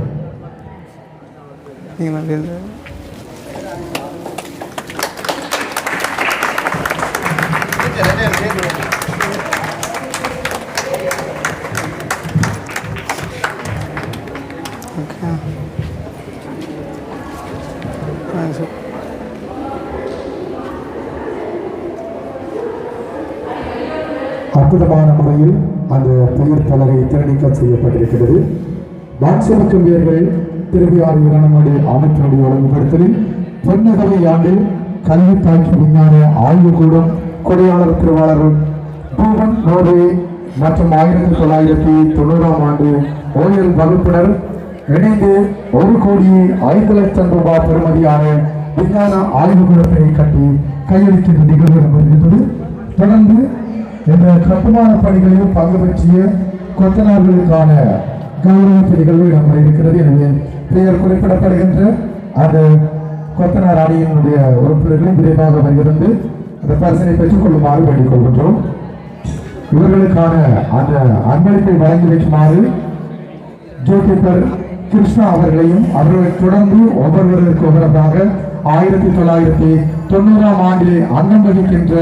அற்புதமான முறையில் அந்த பெயர் பலகை திறநீக்கம் செய்யப்பட்டிருக்கிறது. வான்செலுக்கும் வீரர்கள் திருவியாறு இரணமடு அமைப்பினுடைய ஒழுங்குபடுத்தலில் பொன்னகவை ஆண்டில் கல்வி தாக்கி விஞ்ஞான ஆய்வுக்கூடம் கொடையாளர் திருவாளர் பூவன் நோர்வே மற்றும் 1990ஆம் ஆண்டு ஓயல் வகுப்பினர் இணைந்து 1,05,00,000 ரூபாய் பெறுமதியான விஞ்ஞான ஆய்வுக்கூடத்தை கட்டி கையளிக்கின்ற நிகழ்வு நடைபெறுகின்றது. தொடர்ந்து இந்த கட்டுமான பணிகளில் பங்கு பெற்றிய கொத்தனார்களுக்கான கௌரவ நிகழ்வு இடம்பெற இருக்கிறது. எனவே பெயர் குறிப்பிடப்படுகின்ற அந்த கொத்தனார் அணியினுடைய உறுப்பினர்களை விரைவாக வருகிறது அந்த பரிசனை பெற்றுக் கொள்ளுமாறு வேண்டிக் கொள்கின்றோம். இவர்களுக்கான அந்த அன்பளிப்பை வழங்கி வைக்குமாறு ஜோதிபர் கிருஷ்ணா அவர்களையும் அவர்களை தொடர்ந்து ஒவ்வொருவருக்கு ஒவ்வொருவராக 1990ஆம் ஆண்டிலே அங்கம் வகிக்கின்ற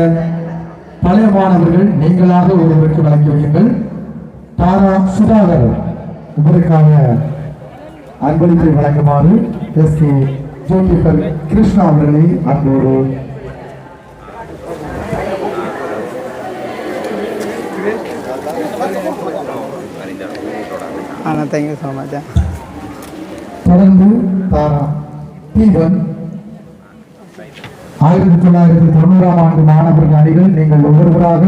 பழைய மாணவர்கள் நீங்களாக ஒருவருக்கு வழங்கி வையுங்கள். தாரா சுதாகர் இவருக்கான அன்பளிப்பை வழங்குமாறு எஸ்கே ஜோதிபர் கிருஷ்ணா அவர்களை அன்போடு அறிஞர் ஆனால் தேங்க்யூ ஸோ மச். தொடர்ந்து தாரா தீபன் 1990ஆம் ஆண்டு மாணவர்கள் அணிகள் நீங்கள் ஒவ்வொருவராக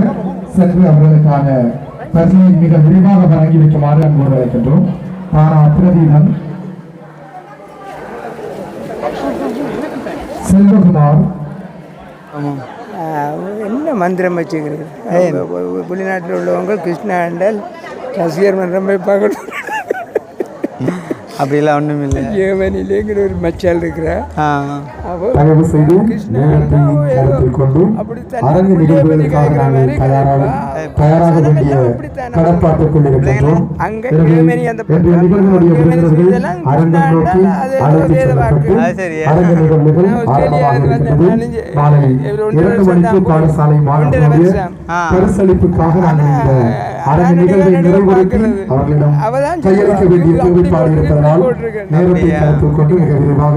சென்று அவர்களுக்கான பரிசை மிக விரிவாக வழங்கி வைக்குமாறு அன்போடு அழைக்கின்றோம். தாரா பிரதீபன், செல்வகுமார். என்ன மந்திரம் வச்சுக்கிறது? வெளிநாட்டில் உள்ளவங்க கிருஷ்ணா ஆண்டல் ரசிகர் மன்றம் போய் பார்க்கணும். அப்படிலாம் ஒன்றும் இல்லை. ஜெர்மனிலேங்கிற ஒரு மச்சால் இருக்கிற தயவு செய்து நேரத்தை கருத்தில் கொண்டு அரங்கு நிகழ்வுகளுக்காக நாங்கள் தயாராக வேண்டிய கடற்பாட்டுக்குள் இருக்கின்றோம். நிகழ்வுடைய விருந்தினர்கள் அரங்கை நோக்கி அழைத்துச் செல்லப்பட்டு அரங்கு நிகழ்வுகள் ஆரம்பமாக இருக்கிறது. மாலை 2 மணிக்கு பாடசாலை மாணவர்களுடைய பரிசளிப்புக்காக நாங்கள் இந்த அரங்கு நிகழ்வை நிறைவுறுத்தி அவர்களிடம் கையளிக்க வேண்டிய தேவைப்பாடு இருப்பதால் நேரத்தை கருத்தில் கொண்டு மிக விரைவாக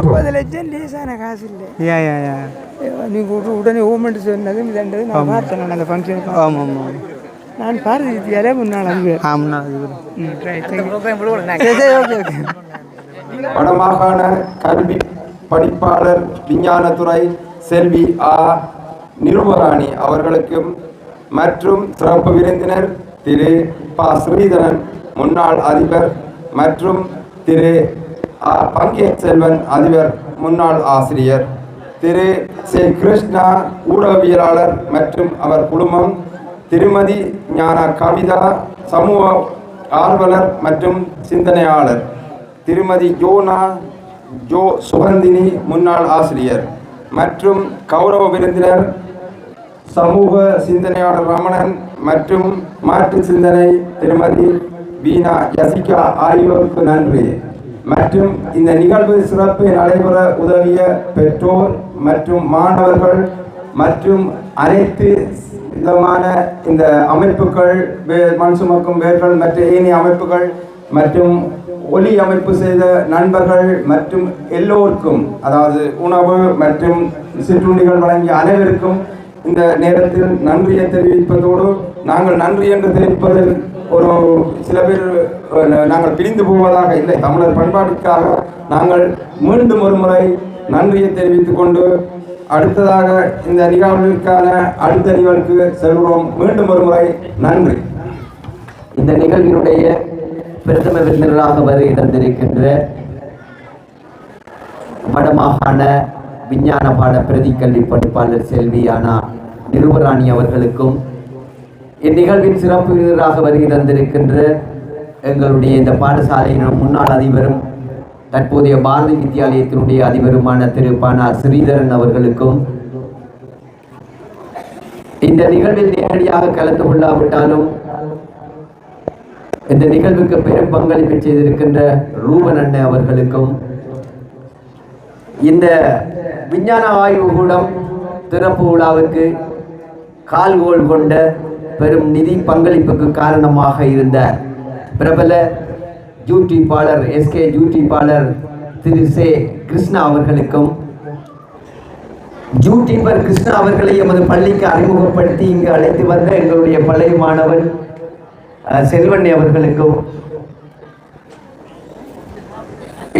40 லட்சம் லேசான காசு இல்லை. நீங்கள் உடனே ஓமெண்ட் சொன்னது இதன்றது நான் பார்த்தேன். அந்த ஃபங்க்ஷனுக்கு ஆமாம் ஆமாம் நான் பாரதி வித்யாலயா முன்னாள் அதிபர். வடமாகாண கல்வி படிப்பாளர் விஞ்ஞானத்துறை செல்வி ஆ நிருபராணி அவர்களுக்கும் மற்றும் சிறப்பு விருந்தினர் திரு ப ஸ்ரீதரன் முன்னாள் அதிபர் மற்றும் திரு பங்கேற் செல்வன் அதிபர் முன்னாள் ஆசிரியர், திரு சி கிருஷ்ணா ஊடகவியலாளர் மற்றும் அவர் குடும்பம், திருமதி ஞான கவிதா சமூக ஆர்வலர் மற்றும் சிந்தனையாளர், திருமதி ஜோ சுகந்தினி முன்னாள் ஆசிரியர் மற்றும் கௌரவ விருந்தினர் சமூக சிந்தனையாளர் ரமணன் மற்றும் மாற்று சிந்தனை திருமதி வீணா யசிகா ஆகியோருக்கு நன்றி. மற்றும் இந்த நிகழ்வு சிறப்பு நடைபெற உதவிய பெற்றோர் மற்றும் மாணவர்கள் மற்றும் அனைத்து விதமான இந்த அமைப்புகள், மண் சுமக்கும் வேர்கள் மற்ற ஏனைய அமைப்புகள் மற்றும் ஒலி அமைப்பு செய்த நண்பர்கள் மற்றும் எல்லோருக்கும், அதாவது உணவு மற்றும் சிற்றுண்டிகள் வழங்கிய அனைவருக்கும் இந்த நேரத்தில் நன்றியை தெரிவிப்பதோடு, நாங்கள் நன்றி என்று தெரிவிப்பதில் ஒரு சில பேர் நாங்கள் பிரிந்து போவதாக இல்லை, தமிழர் பண்பாட்டுக்காக நாங்கள் மீண்டும் ஒரு முறை நன்றியை தெரிவித்துக் கொண்டு அடுத்ததாக இந்த நிகழ்வுக்கான அடுத்த நிகழ்வுக்கு செல்கிறோம். மீண்டும் ஒரு முறை நன்றி. இந்த நிகழ்வினுடைய பிரதம விருந்தினராக வருகை தந்திருக்கின்ற வடமாகாண விஞ்ஞான பாட பிரதி கல்வி படிப்பாளர் செல்வி ஆனா நிருபராணி அவர்களுக்கும், இந்நிகழ்வின் சிறப்பு விருந்தினராக வருகை தந்திருக்கின்ற எங்களுடைய இந்த பாடசாலையின் முன்னாள் அதிபரும் தற்போதைய பாரதி வித்யாலயத்தினுடைய அதிபருமான திரு பானா ஸ்ரீதரன் அவர்களுக்கும், இந்த நிகழ்வில் நேரடியாக கலந்து கொள்ளாவிட்டாலும் இந்த நிகழ்வுக்கு பெரும் பங்களிப்பு செய்திருக்கின்ற ரூபன் அண்ணன் அவர்களுக்கும், இந்த விஞ்ஞான ஆய்வு கூடம் திறப்பு விழாவுக்கு கால்கோள் கொண்ட பெரும் நிதி பங்களிப்புக்கு காரணமாக இருந்த பிரபல யூடியூபாளர் யூடியூபாளர் திரு சே கிருஷ்ணா அவர்களுக்கும், யூடியூபர் கிருஷ்ணா அவர்களை எமது பள்ளிக்கு அறிமுகப்படுத்தி இங்கு அழைத்து வந்த எங்களுடைய பழைய மாணவன் செல்வண்ணி அவர்களுக்கும்,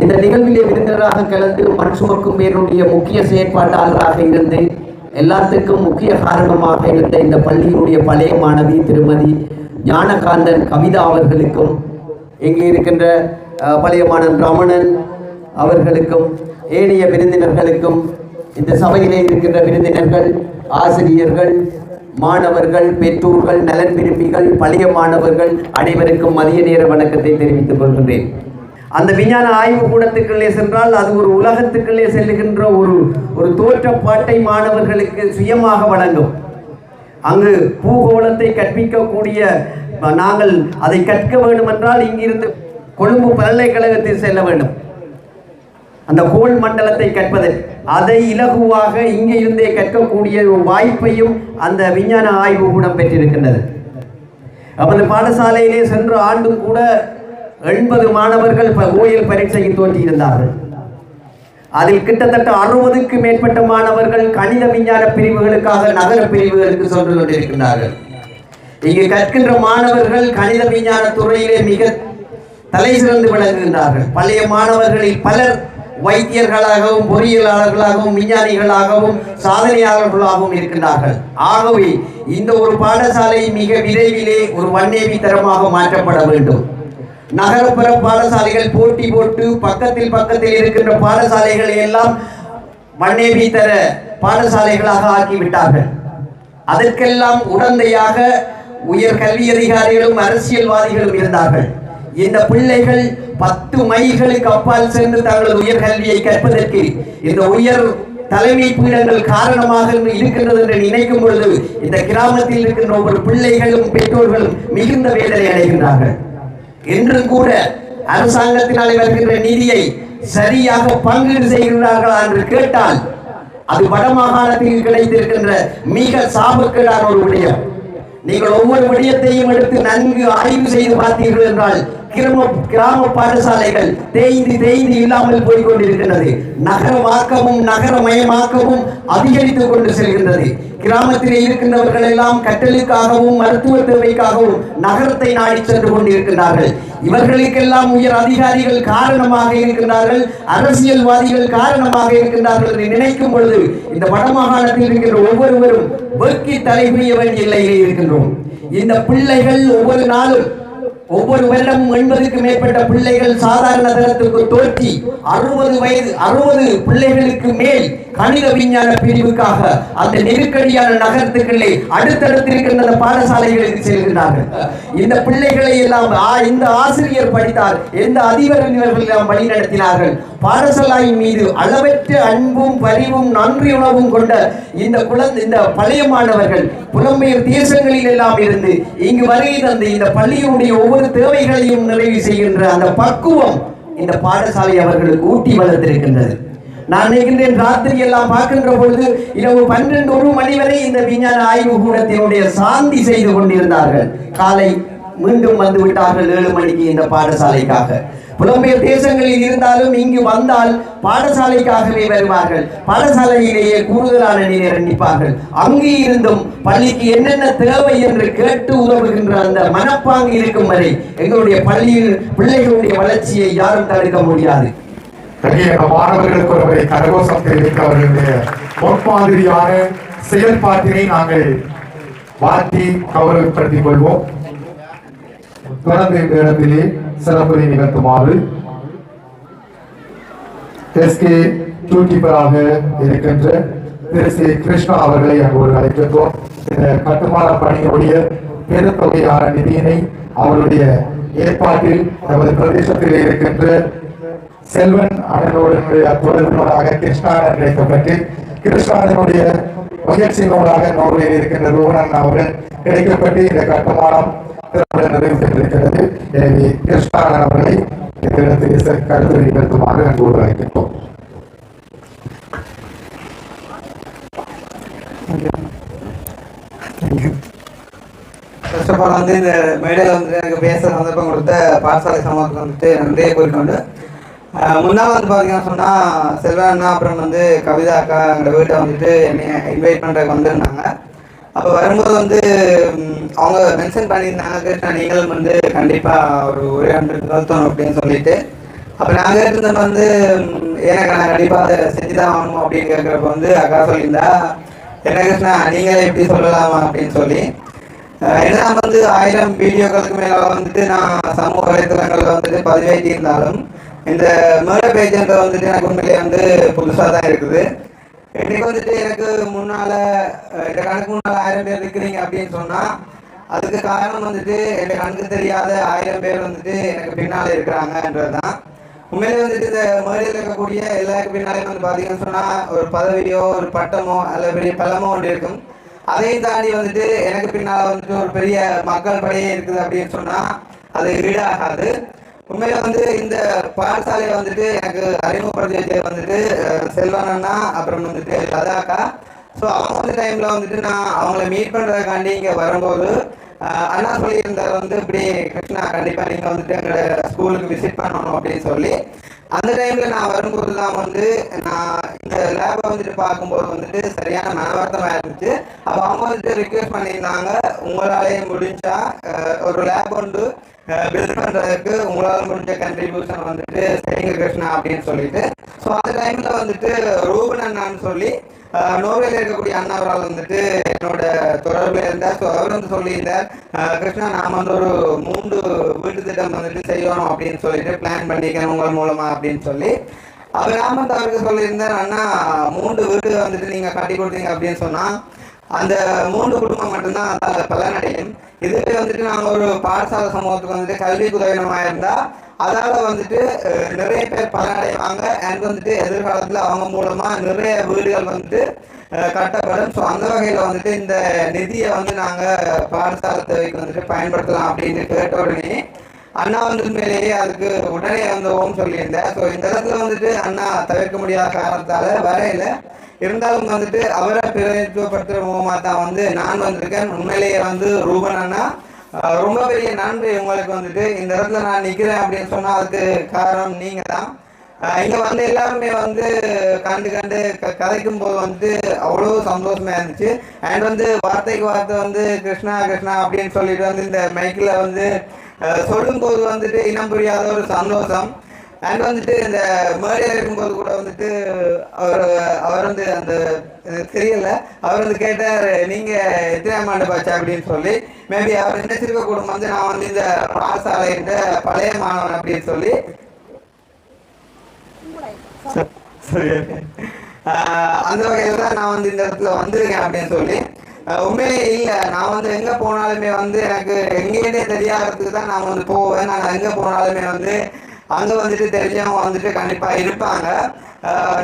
இந்த நிகழ்விலே விருந்தினராக கலந்து மண் சுமக்கும் பேருடைய முக்கிய செயற்பாட்டாளராக இருந்து எல்லாத்துக்கும் முக்கிய காரணமாக இருந்த இந்த பள்ளியினுடைய பழைய மாணவி திருமதி ஞானகாந்தன் கவிதா அவர்களுக்கும், இங்கே இருக்கின்ற பழைய மாணவன் ரமணன் அவர்களுக்கும், ஏனைய விருந்தினர்களுக்கும், இந்த சபையிலே இருக்கின்ற விருந்தினர்கள், ஆசிரியர்கள், மாணவர்கள், பெற்றோர்கள், நலன் விரும்பிகள், பழைய மாணவர்கள் அனைவருக்கும் மதிய நேர வணக்கத்தை தெரிவித்துக் கொள்கின்றேன். அந்த விஞ்ஞான ஆய்வு கூடத்துக்குள்ளே சென்றால் அது ஒரு உலகத்துக்குள்ளே செல்லுகின்ற ஒரு தோற்றப்பாட்டை மாணவர்களுக்கு சுயமாக வழங்கும். அங்கு பூகோளத்தை கற்பிக்கக்கூடிய நாங்கள் அதை கற்க வேண்டும் என்றால் இங்கிருந்து கொழும்பு பல்கலைக்கழகத்தில் செல்ல வேண்டும். அந்த கோள் மண்டலத்தை கற்பதற்கு அதை இலகுவாக இங்கே இருந்தே கற்கக்கூடிய ஒரு வாய்ப்பையும் அந்த விஞ்ஞான ஆய்வு கூடம் பெற்றிருக்கின்றது. அப்போது பாடசாலையிலே சென்ற ஆண்டும் கூட 80 மாணவர்கள் ஓயல் பரீட்சையில் தோற்றியிருந்தார்கள். அதில் கிட்டத்தட்ட 60க்கும் மேற்பட்ட மாணவர்கள் கணித விஞ்ஞான பிரிவுகளுக்காக நகர பிரிவுகளுக்கு சென்று கொண்டிருக்கின்றார்கள். இங்கு கற்கின்ற மாணவர்கள் கணித விஞ்ஞான துறையிலே மிக தலை சிறந்து விளங்குகின்றார்கள். பழைய மாணவர்களில் பலர் வைத்தியர்களாகவும் பொறியியலாளர்களாகவும் விஞ்ஞானிகளாகவும் சாதனையாளர்களாகவும் இருக்கின்றார்கள். ஆகவே இந்த ஒரு பாடசாலை மிக விரைவிலே ஒரு வன்னேவி தரமாக மாற்றப்பட வேண்டும். நகரப்புற பாடசாலைகள் போட்டி போட்டு பக்கத்தில் இருக்கின்ற பாடசாலைகளை எல்லாம் வன்னேவி தர பாடசாலைகளாக ஆக்கிவிட்டார்கள். அதற்கெல்லாம் உடந்தையாக உயர் கல்வி அதிகாரிகளும் அரசியல்வாதிகளும் இருந்தார்கள். இந்த பிள்ளைகள் 10 மைல்களுக்கு அப்பால் சென்று தங்களது உயர்கல்வியை கற்பதற்கு இந்த உயர் தலைமை பீடங்கள் காரணமாக இருக்கின்றது என்று நினைக்கும் பொழுது இந்த கிராமத்தில் இருக்கின்ற ஒவ்வொரு பிள்ளைகளும் பெற்றோர்களும் மிகுந்த வேதனை அடைகின்றார்கள். என்றும் கூட அரசாங்கத்தினால் வருகின்ற நிதியை சரியாக பங்கீடு செய்கிறார்களா என்று கேட்டால் அது வடமாகாணத்தில் கிடைத்திருக்கின்ற மிக சாபக்கேடான ஒரு விடயம். நீங்கள் ஒவ்வொரு விடயத்தையும் எடுத்து நன்கு ஆய்வு செய்து பார்த்தீர்கள் என்றால் கிராம பாடசாலைகள் தேய்ந்து இல்லாமல் போய்கொண்டிருக்கின்றது. நகரமாக்கவும் நகரமயமாக்கவும் அதிகரித்துக் கொண்டு செல்கின்றது. கிராமத்திலே இருக்கின்றவர்கள் எல்லாம் கற்றலுக்காகவும் மருத்துவ தேவைக்காகவும் நகரத்தை நாடி சென்று கொண்டிருக்கின்றார்கள். இவர்களுக்கெல்லாம் உயர் அதிகாரிகள் காரணமாக இருக்கின்றார்கள், அரசியல்வாதிகள் காரணமாக இருக்கின்றார்கள் என்று நினைக்கும் பொழுது இந்த வடமாகாணத்தில் இருக்கின்ற ஒவ்வொருவரும் வெட்கி தலைகுனிய வேண்டிய நிலையில் இருக்கின்றோம். இந்த பிள்ளைகள் ஒவ்வொரு நாளும் ஒவ்வொரு வருடமும் 80க்கு மேற்பட்ட பிள்ளைகள் சாதாரண தரத்துக்கு தோற்றி 60 பிள்ளைகளுக்கு மேல் கணித விஞ்ஞான பிரிவுக்காக அந்த நெருக்கடியான நகரத்துக்களே அடுத்தடுத்திருக்கின்ற பாடசாலைகளுக்கு செல்கிறார்கள். இந்த பிள்ளைகளை எல்லாம் இந்த ஆசிரியர் படித்தார், எந்த அதிபர்கள் எல்லாம் வழி நடத்தினார்கள். பாடசாலையின் மீது அளவற்ற அன்பும் பரிவும் நன்றியுணர்வும் கொண்ட இந்த பழைய மாணவர்கள் புலம்பெயர் தேசங்களில் எல்லாம் இருந்து இங்கு வருகை தந்து இந்த பள்ளியினுடைய ஒவ்வொரு தேவைகளையும் நிறைவு செய்கின்ற அந்த பக்குவம் இந்த பாடசாலை அவர்களுக்கு ஊட்டி வளர்த்திருக்கின்றது. நான் நினைக்கின்றேன், ராத்திரி எல்லாம் பார்க்கின்ற பொழுது இரவு 12-1 மணி வரை இந்த விஞ்ஞான ஆய்வு கூடத்தினுடைய சாந்தி செய்து கொண்டிருந்தார்கள். காலை மீண்டும் வந்து விட்டார்கள் 7 மணிக்கு இந்த பாடசாலைக்காக. புலம்பெயர் தேசங்களில் இருந்தாலும் இங்கு வந்தால் பாடசாலைக்காகவே வருவார்கள். பாடசாலையிலேயே கூடுதலான நேரம் நிற்பார்கள். அங்கே இருந்தும் பள்ளிக்கு என்னென்ன தேவை என்று கேட்டு உதவுகின்ற அந்த மனப்பாங்கு இருக்கும் வரை எங்களுடைய பள்ளியில் பிள்ளைகளுடைய வளர்ச்சியை யாரும் தடுக்க முடியாது. மாணவர்களுக்கு ஒருவரை கரகோஷம் தெரிவிக்க அவர்களுடைய முன்மாதிரியான செயல்பாட்டினை நாங்கள் வாழ்த்தி கௌரவப்படுத்திக் கொள்வோம். தொடர்ந்து இந்த இடத்திலே சிறப்புரை நிகழ்த்துமாறு எஸ்கே டூட்டிப்பராக இருக்கின்ற திரு சி கிருஷ்ணா அவர்களை அங்கு அழைக்கின்றோம். இந்த கட்டுமான பணியுடைய பெருந்தொகையான நிதியினை அவருடைய ஏற்பாட்டில் நமது பிரதேசத்தில் இருக்கின்ற செல்வன் அண்ணனுடைய தொடர்பினோடாக கிருஷ்ணானன் கிடைக்கப்பட்டு கிருஷ்ணானனுடைய முயற்சியினோடாக நோர்வேயில் இருக்கின்ற ரோஹன் அவர்கள் கிடைக்கப்பட்டு இந்த கட்டுமானம் நிறைவு பெற்றிருக்கிறது. எனவே கிருஷ்ணானன் அவர்களை இந்த இடத்தில் கருத்து நிகழ்த்துமாறு அன்போடு அழைக்கின்றோம். இந்த மேடையில் வந்து எனக்கு பேச சந்தர்ப்பம் கொடுத்த பாடசாலை சமூகத்துக்கு வந்துட்டு நன்றியை கூறிக்கொண்டு முன்னாள் வந்து பார்த்தீங்கன்னா சொன்னால் செல்வண்ணா அப்புறம் வந்து கவிதா அக்கா எங்களோட வீட்டை வந்துட்டு என்னை இன்வைட் பண்ணுறதுக்கு வந்துருந்தாங்க. அப்போ வரும்போது வந்து அவங்க மென்ஷன் பண்ணியிருந்தாங்க, கிருஷ்ணா நீங்களும் வந்து கண்டிப்பாக ஒரு 100 கலத்தணும் அப்படின்னு சொல்லிட்டு. அப்போ நாங்கள் இருந்தது வந்து எனக்கு நான் கண்டிப்பாக அதை செஞ்சு தான் ஆகணும் அப்படின்னு கேட்குறப்ப வந்து அக்கா சொல்லியிருந்தா, என்ன கிருஷ்ணா நீங்களே எப்படி சொல்லலாமா அப்படின்னு சொல்லி. ஏன்னா வந்து 1000 வீடியோக்களுக்கு மேலே வந்துட்டு நான் சமூக வலைத்தளங்களில் வந்துட்டு பதிவேற்றி இருந்தாலும் இந்த மர்டர் பேஜெண்ட்டை வந்துட்டு எனக்கு உண்மையிலே வந்து புதுசாக தான் இருக்குது. இன்றைக்கி வந்துட்டு எனக்கு முன்னால் இந்த கணக்கு முன்னால் 1000 பேர் இருக்கிறீங்க அப்படின்னு சொன்னால் அதுக்கு காரணம் வந்துட்டு எனக்கு கணக்கு தெரியாத 1000 பேர் வந்துட்டு எனக்கு பின்னால் இருக்கிறாங்கன்றது தான். உண்மையிலே வந்துட்டு இந்த மர்டரில் இருக்கக்கூடிய எல்லாருக்கும் பின்னாலே வந்து பார்த்தீங்கன்னு சொன்னால் ஒரு பதவியோ ஒரு பட்டமோ அல்லது பெரிய பள்ளமோ ஒன்று இருக்கும். அதையும் தாண்டி வந்துட்டு எனக்கு பின்னால் வந்துட்டு ஒரு பெரிய மக்கள் படையே இருக்குது அப்படின்னு சொன்னால் அது ஈடாகாது. உண்மையில வந்து இந்த பாடசாலையை வந்துட்டு எனக்கு அறிமுகப்படுத்தி வச்சது வந்துட்டு செல்வனா அப்புறம் வந்துட்டு லதாக்கா. ஸோ அவங்க வந்து டைமில் வந்துட்டு நான் அவங்கள மீட் பண்ணுறதுக்காண்டி இங்கே வரும்போது அண்ணா சொல்லியிருந்தார் வந்து இப்படி கிருஷ்ணா கண்டிப்பாக நீங்கள் வந்துட்டு எங்களோட ஸ்கூலுக்கு விசிட் பண்ணணும் அப்படின்னு சொல்லி. அந்த டைமில் நான் வரும்போது தான் வந்து நான் இந்த லேபை வந்துட்டு பார்க்கும்போது வந்துட்டு சரியான மனவர்த்தமாக இருந்துச்சு. அப்போ அவங்க வந்துட்டு ரிக்வெஸ்ட் பண்ணியிருந்தாங்க, உங்களாலேயே முடிஞ்சா ஒரு லேப் வந்து பில்ட் பண்ணுறதுக்கு உங்களால் முடிஞ்ச கண்ட்ரிபியூஷன் வந்துட்டு செய்யுங்க கிருஷ்ணா அப்படின்னு சொல்லிட்டு. ஸோ அந்த டைமில் வந்துட்டு ரூபன் அண்ணான்னு சொல்லி நோர்வேல இருக்கக்கூடிய அண்ணாவரால் வந்துட்டு என்னோட தொடர்பில் இருந்தார். ஸோ அவர் வந்து சொல்லியிருந்தார், கிருஷ்ணா நாம் வந்து ஒரு 3 வீட்டு திட்டம் வந்துட்டு செய்யணும் அப்படின்னு சொல்லிட்டு பிளான் பண்ணிக்கிறேன் உங்கள் மூலமா அப்படின்னு சொல்லி. அவர் ராமந்த் அவருக்கு சொல்லியிருந்தார், அண்ணா 3 வீடு வந்துட்டு நீங்கள் கட்டி கொடுத்தீங்க அப்படின்னு சொன்னால் அந்த 3 குடும்பம் மட்டும்தான் அதில் பலனடையும். இதுவே வந்துட்டு நாங்கள் ஒரு பாடசாலை சமூகத்துக்கு வந்துட்டு கல்விக்கு உதவினமாக இருந்தால் அதால் வந்துட்டு நிறைய பேர் பலனடைவாங்க. அண்ட் வந்துட்டு எதிர்காலத்தில் அவங்க மூலமாக நிறைய வீடுகள் வந்துட்டு கட்டப்படும். ஸோ அந்த வகையில் வந்துட்டு இந்த நிதியை வந்து நாங்கள் பாடசாலை தேவைக்கு வந்துட்டு பயன்படுத்தலாம் அப்படின்னு கேட்ட உடனே அண்ணா வந்து மேலேயே அதுக்கு உடனே வந்து ஓம் சொல்லியிருந்தேன். ஸோ இந்த இடத்துல வந்துட்டு அண்ணா தவிர்க்க முடியாத காரணத்தால் வரையில் இருந்தாலும் வந்துட்டு அவரை பிரதிநிதித்துவப்படுத்துகிற மூலமாக தான் வந்து நான் வந்திருக்கேன். உண்மையிலேயே வந்து ரூபன் அண்ணா ரொம்ப பெரிய நன்றி உங்களுக்கு. வந்துட்டு இந்த இடத்துல நான் நிற்கிறேன் அப்படின்னு சொன்னால் அதுக்கு காரணம் நீங்கள் தான். இங்கே வந்து எல்லாருமே வந்து கண்டு கதைக்கும் போது வந்து அவ்வளோ சந்தோஷமாக இருந்துச்சு. அண்ட் வந்து வார்த்தைக்கு வார்த்தை வந்து கிருஷ்ணா கிருஷ்ணா அப்படின்னு சொல்லிட்டு வந்து இந்த மைக்கில் வந்து சொல்லும்போது வந்துட்டு இனம் புரியாத ஒரு சந்தோஷம். அண்ட் வந்துட்டு இந்த மேடையில் இருக்கும்போது கூட வந்துட்டு அவர் வந்து அந்த தெரியல, அவர் வந்து கேட்டார், நீங்கள் எத்தனாம் ஆண்டு பாச்சா அப்படின்னு சொல்லி. மேபி அவர் நினைச்சிருக்கக்கூடும் வந்து நான் வந்து இந்த பாடசாலையின் பழைய மாணவன் அப்படின்னு சொல்லி. அந்த வகையில் தான் நான் வந்து இந்த இடத்துல வந்திருக்கேன் அப்படின்னு சொல்லி. உண்மையே இல்லை, நான் வந்து எங்கே போனாலுமே வந்து எனக்கு எங்கேயே தெரியாததுக்கு தான் நான் வந்து போவேன். நான் எங்கே போனாலுமே வந்து அங்கே வந்துட்டு தெரிஞ்சவங்க வந்துட்டு கண்டிப்பாக இருப்பாங்க.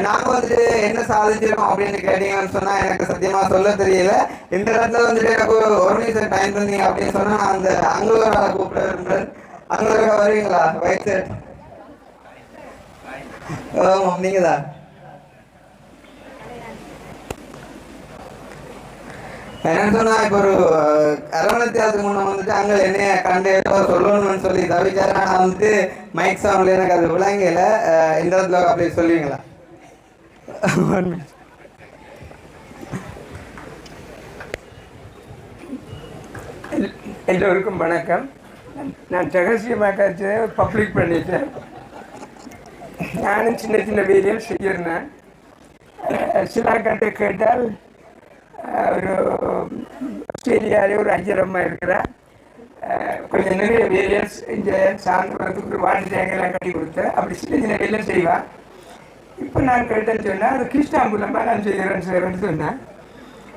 நாங்கள் வந்துட்டு என்ன சாதிச்சிருக்கோம் அப்படின்னு கேட்டீங்கன்னு சொன்னால் எனக்கு சத்தியமாக சொல்ல தெரியல. இந்த இடத்துல வந்துட்டு எனக்கு ஒரு நிமிஷம் டைம் தந்தீங்க அப்படின்னு சொன்னால் நான் அந்த அங்குலோரை கூப்பிட விரும்புகிறேன். அங்குலோரை வருவீங்களா? ரைட் சார், ஆமாம் நீங்கள் தான். என்னன்னு சொன்னால் இப்போ ஒரு அரவணைத்தியாசத்துக்கு முன்னே வந்துட்டு அங்கே என்னைய கண்டு சொல்லணும்னு சொல்லி தவிச்சாரு. நான் வந்துட்டு மைக் சவுண்டில் எனக்கு அது விளங்கல. இந்த இடத்துல அப்படி சொல்லுவீங்களா? எல்லோருக்கும் வணக்கம். நான் ரகசியமாக கட்சியை பப்ளிக் பண்ணிட்டேன். நானும் சின்ன சின்ன வேலையில் செய்கிறேன். சில கட்டை கேட்டால் ஒரு ஆஸ்திரேலியாவிலே ஒரு அஞ்சரம்மா இருக்கிறேன். கொஞ்சம் நிறைய வேலையல்ஸ் இங்கே சாயந்தரத்துக்கு ஒரு வாடி தேங்காயெல்லாம் கட்டி கொடுத்தேன். அப்படி சின்ன சின்ன வேலையும் செய்வேன். இப்போ நான் கேட்டேன்னு சொன்னால் ஒரு கிருஷ்ணா மூலமாக நான் செய்கிறேன்னு செய்கிறேன்னு சொன்னேன்.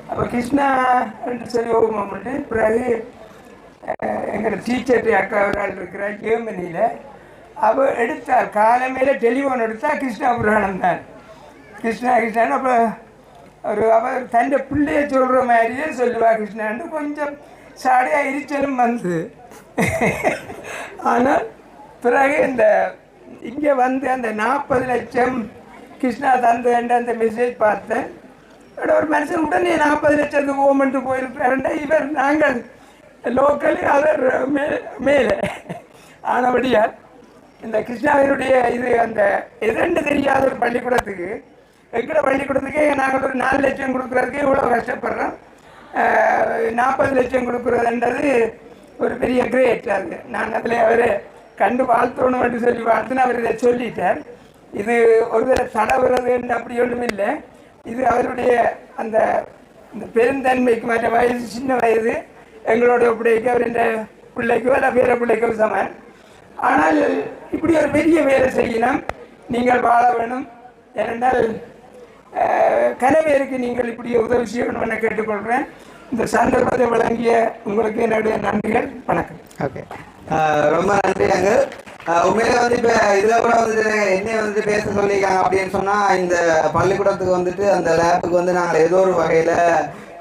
அப்போ கிருஷ்ணா செய்வோம்ட்டு பிறகு எங்களோட டீச்சர் அக்கா ஒரு ஆள் இருக்கிற ஜெர்மனியில் அவள் எடுத்தார். காலமையில் டெலிஃபோன் எடுத்தால் கிருஷ்ணா புராணம் தான். கிருஷ்ணான்னு அப்போ ஒரு அவர் தன் பிள்ளைய சொல்கிற மாதிரியே சொல்லுவா கிருஷ்ணான்னு. கொஞ்சம் சாடையாக எரிச்சலும் வந்து ஆனால் பிறகு இந்த இங்கே வந்து அந்த 40 லட்சம் கிருஷ்ணா தந்தேன்ற அந்த மெசேஜ் பார்த்தேன். ஒரு மனுஷன் உடனே 40 லட்சத்துக்கு கவர்மெண்ட்டு போயிருக்கிறாருண்டா. இவர் நாங்கள் லோக்கலி அவர் மேலே ஆனபடியால் இந்த கிருஷ்ணாவினுடைய இது அந்த எதெண்டு தெரியாத ஒரு பள்ளிக்கூடத்துக்கு எங்கட பள்ளிக்கூடத்துக்கே நாங்கள் ஒரு 4 லட்சம் கொடுக்குறதுக்கு இவ்வளோ கஷ்டப்படுறோம். 40 லட்சம் கொடுக்குறதுன்றது ஒரு பெரிய கிரேட். அது நான் அதில் அவர் கண்டு வாழ்த்தணும்னு சொல்லி வாழ்த்துன்னு அவர் இதை சொல்லிட்டார். இது ஒரு தடவை தடவுறதுன்னு அப்படி ஒன்றும் இல்லை. இது அவருடைய அந்த இந்த பெருந்தன்மைக்கு மற்ற வயசு சின்ன வயது எங்களோட பிள்ளைக்கு அவர் இந்த பிள்ளைக்கோ இல்லை வேற பிள்ளைக்கோ சமன். ஆனால் இப்படி ஒரு பெரிய வேலை செய்யணும், நீங்கள் வாழ வேணும். ஏனென்றால் கனவேருக்கு நீங்கள் இப்படி உதவி செய்யணும்னு கேட்டுக்கொள்கிறேன். இந்த சந்தர்ப்பத்தை வழங்கிய உங்களுக்கு என்னுடைய நன்றிகள். வணக்கம். ஓகே, ரொம்ப நன்றி. அங்கே உண்மையிலே வந்து இப்போ இதில் கூட வந்துட்டு என்னைய வந்துட்டு பேச சொல்லியிருக்காங்க அப்படின்னு சொன்னால் இந்த பள்ளிக்கூடத்துக்கு வந்துட்டு அந்த லேபுக்கு வந்து நாங்கள் ஏதோ ஒரு வகையில்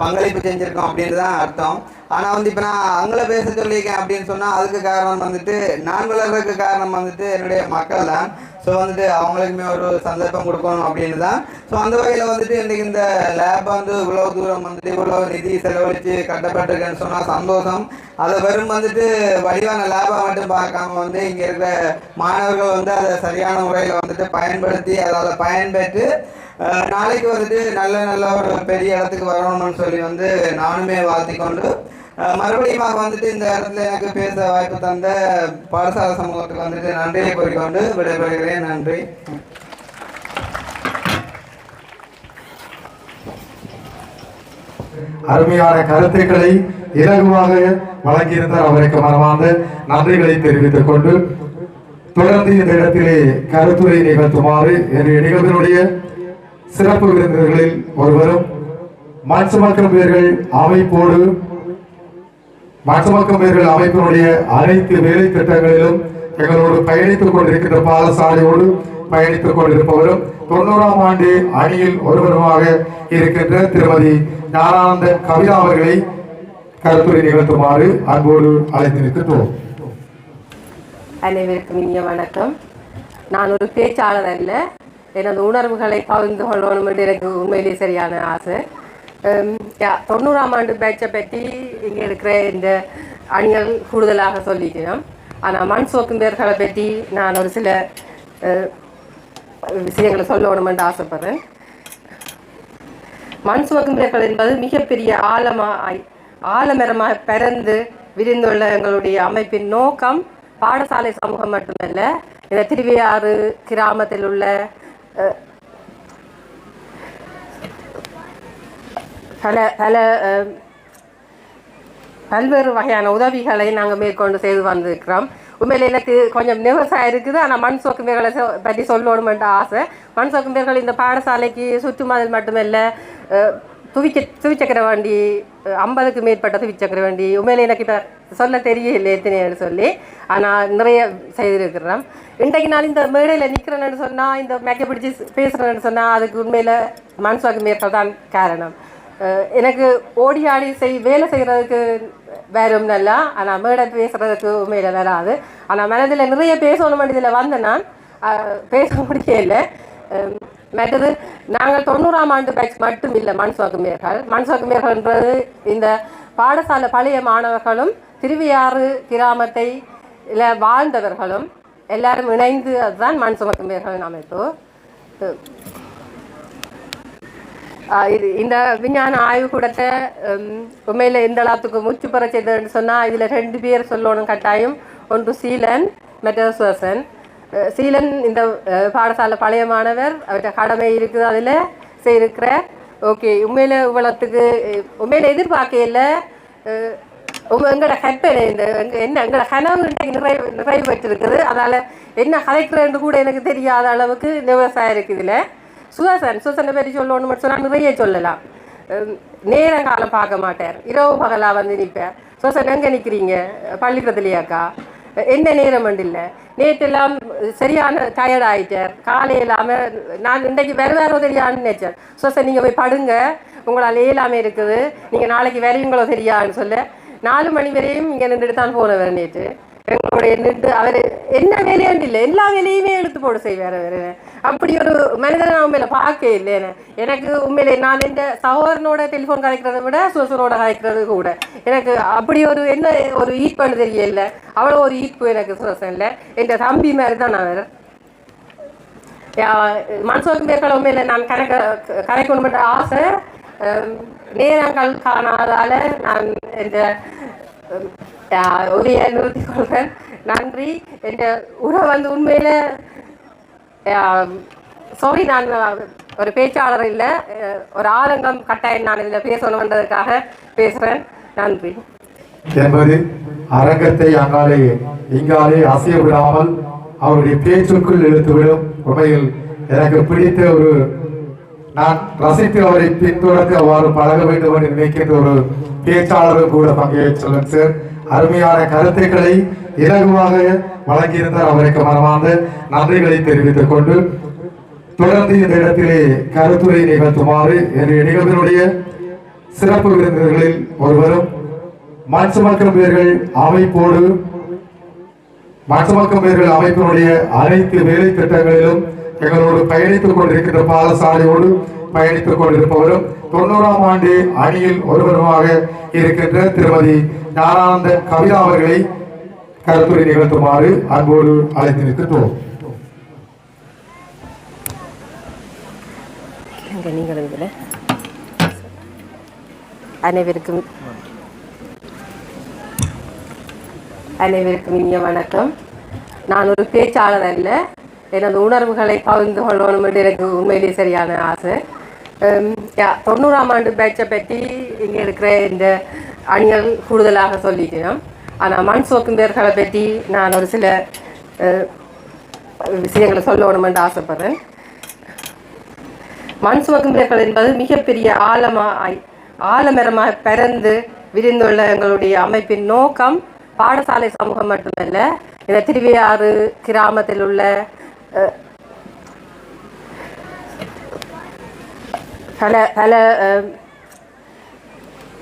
பங்களிப்பு செஞ்சுருக்கோம் அப்படின்னு தான் அர்த்தம். ஆனால் வந்து இப்போ நான் அங்கே பேச சொல்லியிருக்கேன் அப்படின்னு சொன்னால் அதுக்கு காரணம் வந்துட்டு நான் வளர்றதுக்கு காரணம் வந்துட்டு என்னுடைய மக்கள் தான். ஸோ வந்துட்டு அவங்களுக்குமே ஒரு சந்தர்ப்பம் கொடுக்கணும் அப்படின்னு தான். ஸோ அந்த வகையில் வந்துட்டு இன்றைக்கு இந்த லேப் வந்து இவ்வளோ தூரம் வந்துட்டு இவ்வளோ நிதி செலவழித்து கட்டப்பட்டிருக்குன்னு சொன்னால் சந்தோஷம். அதை வெறும் வந்துட்டு வடிவான லேபாக மட்டும் பார்க்காம வந்து இங்கே இருக்கிற மாணவர்கள் வந்து அதை சரியான முறையில் வந்துட்டு பயன்படுத்தி அதாவது பயன்பெற்று நாளைக்கு வந்துட்டு நல்ல ஒரு பெரிய இடத்துக்கு வரணும்னு சொல்லி வந்து நானுமே வாழ்த்திக்கொண்டு மறுபடியும் வந்துட்டு இந்த இடத்துல எனக்கு பேச வாய்ப்பு தந்த பாடசாலை சமூகத்துக்கு வந்துட்டு நன்றியை கூறிக்கொண்டு விடைபெறுகிறேன். நன்றி. அருமையான கருத்துக்களை இலகுவாக வழங்கியிருந்தார். அவருக்கு மனமார்ந்த நன்றிகளை தெரிவித்துக் கொண்டு தொடர்ந்து இந்த இடத்திலே கருத்துரை நிகழ்த்துமாறு என்னுடைய நிகழ்வினுடைய சிறப்பு விருந்தினர்களில் ஒருவரும் மண்சுமக்கும் வீரர்கள் அமைப்போடு மண்சுமக்கும் வீரர்கள் அமைப்பினுடைய அனைத்து வேலை திட்டங்களிலும் எங்களோடு பயணித்துக் கொண்டிருக்கின்ற பாடசாலையோடு பயணித்துக் கொண்டிருப்பவரும் 90ஆம் ஆண்டு அணியில் ஒருவருமாக இருக்கின்ற திருமதி ஞானானந்த கவிதா அவர்களை கருத்துரை நிகழ்த்துமாறு அன்போடு அழைத்திருக்கின்றோம். அனைவருக்கும் இனிய வணக்கம். நான் ஒரு பேச்சாளர் அல்ல, எனது உணர்வுகளை பகிர்ந்து கொள்ளணும் என்று எனக்கு உண்மையிலேயே சரியான ஆசை. 90ஆம் ஆண்டு பேட்சை பற்றி இங்கே இருக்கிற இந்த அணிகள் கூடுதலாக சொல்லிக்கிறோம். ஆனால் மண் சோக்கும் பேர்களை பற்றி நான் ஒரு சில விஷயங்களை சொல்லணும் என்று ஆசைப்படுறேன். மண் சுமக்கும் பேர்கள் என்பது மிகப்பெரிய ஆலமரமாக பிறந்து விரிந்துள்ள எங்களுடைய அமைப்பின் நோக்கம் பாடசாலை சமூகம் மட்டுமல்ல, இந்த திருவையாறு கிராமத்தில் உள்ள பல்வேறு வகையான உதவிகளை நாங்கள் மேற்கொண்டு செய்து வந்திருக்கிறோம். உண்மையில் எனக்கு கொஞ்சம் விவசாயம் இருக்குது, ஆனால் மண் சோக்கும் பேர்களை பற்றி சொல்லணுமென்ற ஆசை. மண் சோக்கும் பேர்கள் இந்த பாடசாலைக்கு சுற்றுமதில் மட்டுமல்ல, துவிச்சக்கர வண்டி 50க்கு மேற்பட்ட துவிச்சக்கர வண்டி உண்மையில எனக்கு இப்போ சொல்ல தெரியல எத்தனைன்னு சொல்லி, ஆனால் நிறைய செய்திருக்கிறோம். இன்றைக்கு நான் இந்த மேடையில் நிற்கிறேன்னு சொன்னால், இந்த மேக்கை பிடிச்சி பேசுகிறேன்னு சொன்னால் அதுக்கு உண்மையில் மண் சோக்கும் பேர்கள் தான் காரணம். எனக்கு ஓடி ஆடி வேலை செய்கிறதுக்கு வேறும் நல்லா, ஆனால் மேடை பேசுகிறதுக்கு உண்மையில் வராது. ஆனால் மனதில் நிறைய பேசணும் இதில் வந்து நான் பேச முடியலை. மற்றது நாங்கள் 90ஆம் ஆண்டு பேட்ச் மட்டும் இல்லை மண் சோக்கும் பேர்கள். மண் சோக்கும் பேர்கள்ன்றது இந்த பாடசாலை பழைய மாணவர்களும் திருவையாறு கிராமத்தை வாழ்ந்தவர்களும் எல்லாரும் இணைந்து அதுதான் மண் சுமக்கும் பேர்களின் அமைப்பு. இது இந்த விஞ்ஞான ஆய்வுக்கூடத்தை உண்மையில் எந்த அளவுக்கு முற்று பெற செய்ததுன்னு சொன்னால், இதில் 2 பேர் சொல்லணும் கட்டாயம். ஒன்று சீலன், மற்றது சுவசன். சீலன் இந்த பாடசாலை பழைய மாணவர், அவர்கிட்ட கடமை இருக்குது, அதில் செய்திருக்கிற ஓகே. உண்மையில் இவ்வளோத்துக்கு உண்மையில் எதிர்பார்க்கையில் எங்களோட கற்பனை இந்த எங்களோட கனவு நிறைவேற்றிருக்குது. அதால் என்ன கதைக்கிறேன்னு கூட எனக்கு தெரியாத அளவுக்கு விவசாயம் இருக்குது. இதில் சுவசனை பற்றி சொல்லணும்னு மட்டும் சொன்னால் நிறைய சொல்லலாம். நேரங்காலம் பார்க்க மாட்டார், இரவு பகலாக வந்து நிற்பேன். சுவசன் எங்கே நிற்கிறீங்க? பள்ளிக்கூடத்துலையாக்கா? என்ன நேரம் இல்லை, நேற்றெல்லாம் சரியான டயர்ட் ஆகிட்டார், காலை இல்லாமல் நான் இன்றைக்கு வேறு தெரியான்னு நினைச்சேன். சுவசன் நீங்கள் போய் படுங்க, உங்களால் இயலாமல் இருக்குது, நீங்கள் நாளைக்கு வருவீங்களோ தெரியான்னு சொல்ல 4 மணி வரையும் இங்கே நின்றுட்டு தான் போனவர். நேற்று எங்களுடைய நின்று அவர் என்ன வேலையாண்டு இல்லை, எல்லா வேலையுமே எடுத்து போட செய்வார். அவர் அப்படி ஒரு மனிதனை நான் உண்மையில பார்க்க இல்லைன்னு எனக்கு உண்மையிலே நான் இந்த சகோதரனோட டெலிஃபோன் கதைக்கிறத விட சுவசனோட கதைக்கிறது கூட எனக்கு அப்படி ஒரு என்ன ஒரு ஈர்ப்புன்னு தெரியல. அவ்வளோ ஒரு ஈர்ப்பு எனக்கு சுவசனில். என் தம்பி மாதிரி தான் அவர். மண் சோக்கும் பேர்கள் உண்மையில நான் கதைக்கணுமென்ற ஆசை நேரங்கள் காணாதால் நான் இந்த உரையை நிறுத்திக் கொள்கிறேன். நன்றி. என் உரை வந்து உண்மையில் சாரி, நான் ஒரு பேச்சாளர் இல்லை, ஒரு ஆதங்கம் கட்டாயம் நான் இதில் பேசணுன்றதுக்காக பேசுகிறேன். நன்றி. என்பது அரங்கத்தை அங்காலே இங்காலே அசைய விடாமல் அவருடைய பேச்சுக்குள் இழுத்துவிடும். உண்மையில் எனக்கு பிடித்த ஒரு நான் ரசித்து அவரை பின்தொடர்ந்து அவ்வாறு பழக வேண்டும் என்று நினைக்கின்ற ஒரு பேச்சாளரும் கூட பங்கேற்றுள்ளேன் சார். அருமையான கருத்துக்களை இலகுவாக வழங்கியிருந்தார். அவருக்கு மனமார்ந்த நன்றிகளை தெரிவித்துக் கொண்டு தொடர்ந்து இந்த இடத்திலே கருத்துரை நிகழ்த்துமாறு என்னுடைய நிகழ்வினுடைய சிறப்பு விருந்தினர்களில் ஒருவரும் மண் சுமக்கும் பேர்கள் அமைப்போடு மற்றமக்கும் பேர்கள் அமைப்பினுடைய அனைத்து வேலை திட்டங்களிலும் எங்களோடு பயணித்துக் கொண்டிருக்கின்ற பாடசாலையோடு பயணித்துக் கொண்டிருப்பவரும் 90ஆம் ஆண்டு அணியில் ஒருவருமாக இருக்கின்ற திருமதி ஞானானந்த கவிதா அவர்களை கருத்துரை நிகழ்த்துமாறு அன்போடு அழைத்து நிற்கின்றோம். அனைவருக்கும் இனிய வணக்கம். நான் ஒரு பேச்சாளர் அல்ல, எனது உணர்வுகளை பகிர்ந்து கொள்ளணும் என்று எனக்கு உண்மையிலேயே சரியான ஆசை. 90ஆம் ஆண்டு பேட்சை பற்றி இங்கே இருக்கிற இந்த அணிகள் கூடுதலாக சொல்லிட்டேன். ஆனால் மண் சோக்கும் பேர்களை பற்றி நான் ஒரு சில விஷயங்களை சொல்லணும் என்று ஆசைப்படுறேன். மண் சுமக்கும் பேர்கள் என்பது மிகப்பெரிய ஆலமரமாக பரந்து விரிந்துள்ள எங்களுடைய அமைப்பின் நோக்கம் பாடசாலை சமூகம் மட்டுமல்ல, இந்த திருவையாறு கிராமத்தில் உள்ள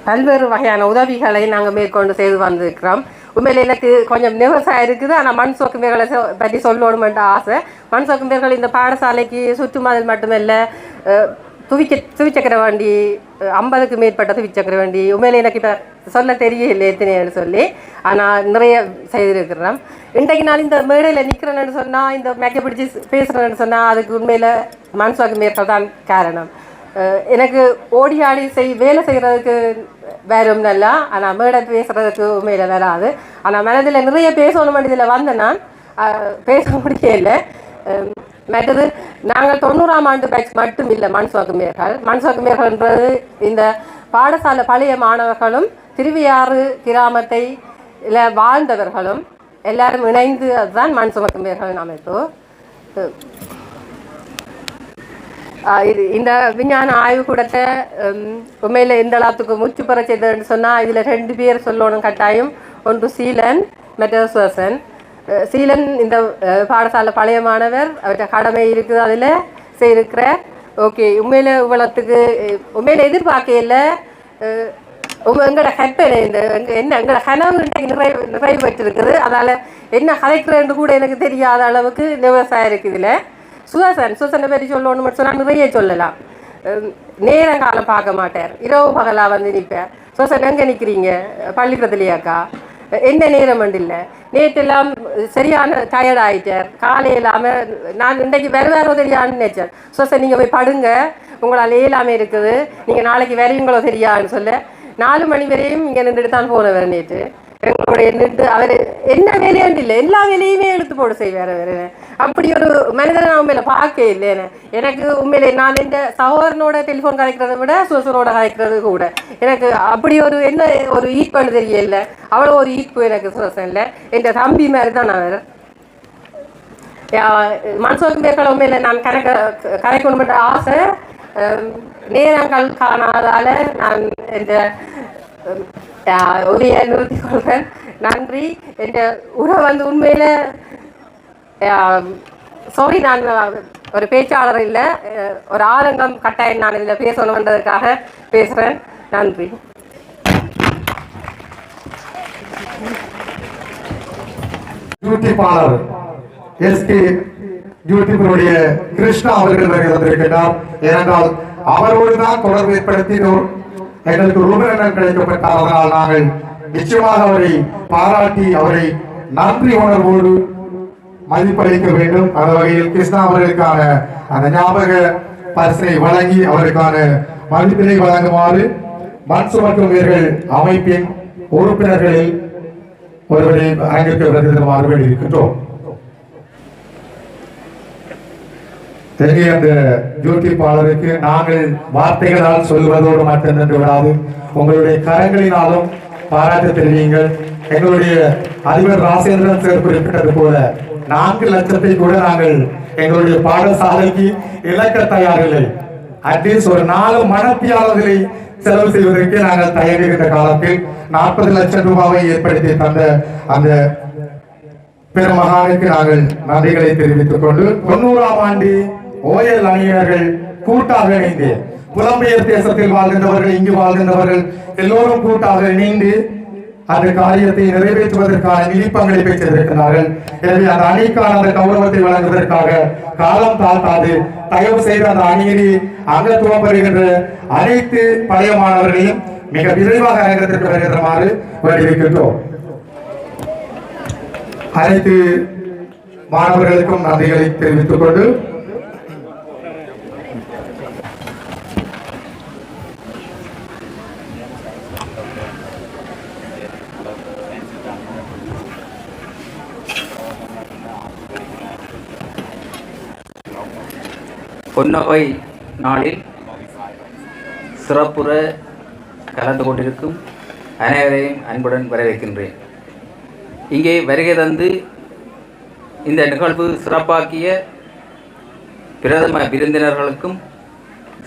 பல்வேறு வகையான உதவிகளை நாங்கள் மேற்கொண்டு செய்து வந்திருக்கிறோம். உண்மையில் எனக்கு கொஞ்சம் விவசாயம் இருக்குது, ஆனால் மண் சோக்குமைகளை பற்றி சொல்லணுமென்ற ஆசை. மண் சோக்குமைகள் இந்த பாடசாலைக்கு சுற்றுமதில் மட்டுமல்ல, துவிச்சக்கர வண்டி 50க்கு மேற்பட்ட துவிச்சக்கர வண்டி உண்மையில எனக்கு இப்போ சொல்ல தெரியல எத்தனைன்னு சொல்லி, ஆனால் நிறைய செய்திருக்கிறோம். இன்றைக்கு நான் இந்த மேடையில் நிற்கிறேன்னு சொன்னால், இந்த மேக்கை பிடிச்சி பேசுகிறேன்னு சொன்னால், அதுக்கு உண்மையில் மண் சோக்குமைகள் தான் காரணம். எனக்கு ஓடி ஆடி வேலை செய்கிறதுக்கு வேறும் நல்லா, ஆனால் மேடை பேசுகிறதுக்கு உண்மையில் வராது. ஆனால் மனதில் நிறைய பேசணும் இதில் வந்த நான் பேச முடியலை. மற்றது நாங்கள் 90ஆம் ஆண்டு பேட்ச் மட்டும் இல்லை மண் சோக்குமையர்கள்ன்றது இந்த பாடசாலை பழைய மாணவர்களும் திருவையாறு கிராமத்தை வாழ்ந்தவர்களும் எல்லாரும் இணைந்து அதுதான் மண் சுமக்குமையர்களின் அமைப்பு. இந்த விஞ்ஞான ஆய்வுக்கூடத்தை உண்மையில் எந்த அளவுக்கு முச்சு பெற செய்ததுன்னு சொன்னால், இதில் 2 பேர் சொல்லணும் கட்டாயம். ஒன்று சீலன், மற்றது சுவசன். சீலன் இந்த பாடசாலை பழைய மாணவர், அவர்கிட்ட கடமை இருக்குது, அதில் செய்திருக்கிற. ஓகே, உண்மையில் இவ்வளோத்துக்கு உண்மையில் எதிர்பார்க்கையில் எங்களோட கற்பனை எங்களோட கனவு நிறைவேற்றிருக்குது. அதால் என்ன கலைக்கிறேன்னு கூட எனக்கு தெரியாத அளவுக்கு விவசாயம் இருக்குது. இதில் சுசனை பற்றி சொல்லணும்னு சொன்னால் நிறைய சொல்லலாம். நேரங்காலம் பார்க்க மாட்டார், இரவு பகலாக வந்து நிற்பேன். சுசன் எங்கே நிற்கிறீங்க? பள்ளிக்கூடத்துலையாக்கா? என்ன நேரம் இல்லை, நேற்றெல்லாம் சரியான டயர்ட் ஆகிட்டார். காலை இல்லாமல் நான் இன்றைக்கு வேறு தெரியான்னு நினைச்சேன். சுசன் நீங்கள் போய் படுங்க, உங்களால் இயலாமல் இருக்குது, நீங்கள் நாளைக்கு வரையுங்களோ தெரியான்னு சொல்ல 4 மணி வரையும் இங்கே நின்றுட்டு தான் போனவர். நேற்று எங்களுடைய நின்று அவர் என்ன வேலையாண்டு இல்லை, எல்லா வேலையுமே எடுத்து போட செய்வார். வேறு அப்படி ஒரு மனிதனை நான் உண்மையில பார்க்க இல்லைன்னு எனக்கு உண்மையிலே நான் இந்த சகோதரனோட டெலிஃபோன் கலைக்கிறத விட சுசனோட கலைக்கிறது கூட எனக்கு அப்படி ஒரு என்ன ஒரு ஈர்ப்புன்னு தெரியல. அவ்வளோ ஒரு ஈர்ப்பு எனக்கு சுசன் இல்லை. என் தம்பி மாதிரி தான் நான் வேறு மனசோக்கு மேற்கொள்ள உண்மையில நான் கலைக்கணும்ன்ற ஆசை நேரங்கள் காணாதால நான் இந்த உடைய நிறுத்திக் கொள்கிறேன். நன்றி. என் உறவு வந்து உண்மையில சாரி, நான் ஒரு பேச்சாளர் இல்லை, ஒரு ஆரங்கம் கட்டாயம் நான் இதில் பேசணுன்றதுக்காக பேசுகிறேன். நன்றி. யூடியூப்பாளர் எஸ்கே யூடியூபருடைய கிருஷ்ணா அவர்கள் வந்திருக்கிறார். ஏனென்றால் அவரோடு தான் தொடர்பு ஏற்படுத்தி எங்களுக்கு ரூபநலன் கிடைக்கப்பட்டார். அதனால் நாங்கள் நிச்சயமாக அவரை பாராட்டி அவரை நன்றி உணர்வோடு மதிப்பளிக்க வேண்டும். அந்த வகையில் கிருஷ்ணா அவர்களுக்கான அந்த ஞாபக பரிசினை வழங்கி அவருக்கான மதிப்பினை வழங்குமாறு மண் சுமக்கும் வீரர்கள் அமைப்பின் உறுப்பினர்களில் ஒருவரை அரங்கிற்கு வருமாறு வேண்டியிருக்கின்றோம். அந்த யூடியூப்பாளருக்கு நாங்கள் வார்த்தைகளால் சொல்வதோடு மட்டும் நின்று விடாது, உங்களுடைய கரங்களினாலும் பாராட்டு தெரிவிங்கள். எங்களுடைய அதிபர் ராசேந்திரன் சார் குறிப்பிட்டது போல 4 லட்சத்தை கூட நாங்கள் எங்களுடைய பாடசாலைக்கு இழக்க தயாரில்லை. அட்லீஸ்ட் ஒரு 4 மனத்தியாளர்களை செலவு செய்வதற்கு நாங்கள் தயாரிக்கின்ற காலத்தில் 40 லட்சம் ரூபாயை ஏற்படுத்தி தந்த அந்த பெருமகானுக்கு நாங்கள் நன்றிகளை தெரிவித்துக் கொண்டு 90ஆம் ஆண்டு ஓயல் அணியினர்கள் கூட்டாக இணைந்து புலம்பெயர் தேசத்தில் வாழ்கின்றவர்கள், இங்கு வாழ்கின்றவர்கள் எல்லோரும் கூட்டாக இணைந்து அந்த காரியத்தை நிறைவேற்றுவதற்கான விழிப்பங்களிப்பை செய்திருக்கிறார்கள். எனவே அந்த அணிக்கான அந்த கௌரவத்தை வழங்குவதற்காக காலம் தாழ்த்தாது தயவு செய்து அந்த அணியிலே அங்கத்துவம் பெறுகின்ற அனைத்து பழைய மாணவர்களையும் மிக விரைவாக அரங்கத்திற்கு வருகின்றமாறு வேண்டியிருக்கின்றோம். அனைத்து மாணவர்களுக்கும் நன்றிகளை தெரிவித்துக் கொண்டு பொன்னகை நாளில் சிறப்புற கலந்து கொண்டிருக்கும் அனைவரையும் அன்புடன் வரவேற்கின்றேன். இங்கே வருகை தந்து இந்த நிகழ்வு சிறப்பாக்கிய பிரதம விருந்தினர்களுக்கும்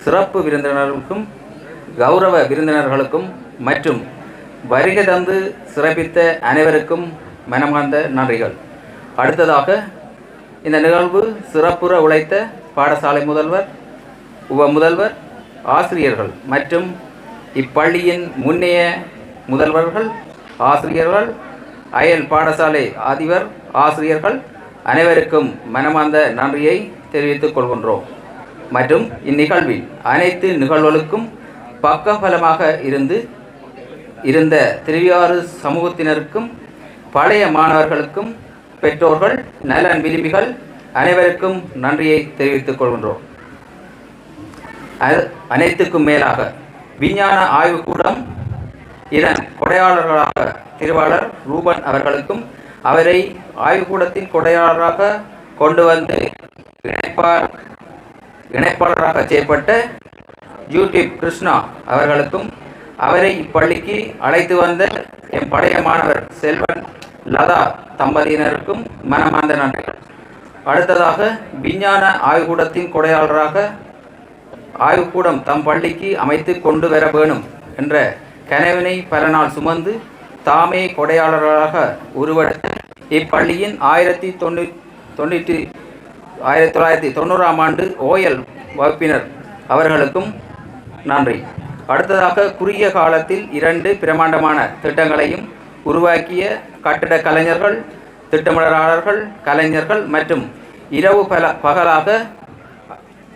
சிறப்பு விருந்தினர்களுக்கும் கௌரவ விருந்தினர்களுக்கும் மற்றும் வருகை தந்து சிறப்பித்த அனைவருக்கும் மனமார்ந்த நன்றிகள். அடுத்ததாக இந்த நிகழ்வு சிறப்புற உழைத்த பாடசாலை முதல்வர், உப முதல்வர், ஆசிரியர்கள் மற்றும் இப்பள்ளியின் முன்னைய முதல்வர்கள், ஆசிரியர்கள், அயல் பாடசாலை அதிபர், ஆசிரியர்கள் அனைவருக்கும் மனமார்ந்த நன்றியை தெரிவித்துக் கொள்கின்றோம். மற்றும் இந்நிகழ்வில் அனைத்து நிகழ்வுகளுக்கும் பக்கபலமாக இருந்த திருவியாறு சமூகத்தினருக்கும் பழைய மாணவர்களுக்கும் பெற்றோர்கள், நலன் விரும்பிகள் அனைவருக்கும் நன்றியை தெரிவித்துக் கொள்கின்றோம். அனைத்துக்கும் மேலாக விஞ்ஞான ஆய்வுக்கூடம் இதன் கொடையாளர்களாக திருவாளர் ரூபன் அவர்களுக்கும் அவரை ஆய்வுக்கூடத்தின் கொடையாளராக கொண்டு வந்து இணைப்பாளராக செய்யப்பட்ட யூடியூப் கிருஷ்ணா அவர்களுக்கும் அவரை இப்பள்ளிக்கு அழைத்து வந்த என் பழைய மாணவர் செல்வன் லதா தம்பதியினருக்கும் மனமார்ந்த நன்றிகள். அடுத்ததாக விஞ்ஞான ஆய்வுக்கூடத்தின் கொடையாளராக ஆய்வுக்கூடம் தம் பள்ளிக்கு அமைத்து கொண்டு வர வேணும் என்ற கனவினை பல நாள் சுமந்து தாமே கொடையாளர்களாக உருவெடுத்த இப்பள்ளியின் 1990ஆம் ஆண்டு ஓயல் வகுப்பினர் அவர்களுக்கும் நன்றி. அடுத்ததாக குறுகிய காலத்தில் 2 பிரமாண்டமான திட்டங்களையும் உருவாக்கிய கட்டிட கலைஞர்கள், திட்டமிடலாளர்கள், கலைஞர்கள் மற்றும் இரவு பகலாக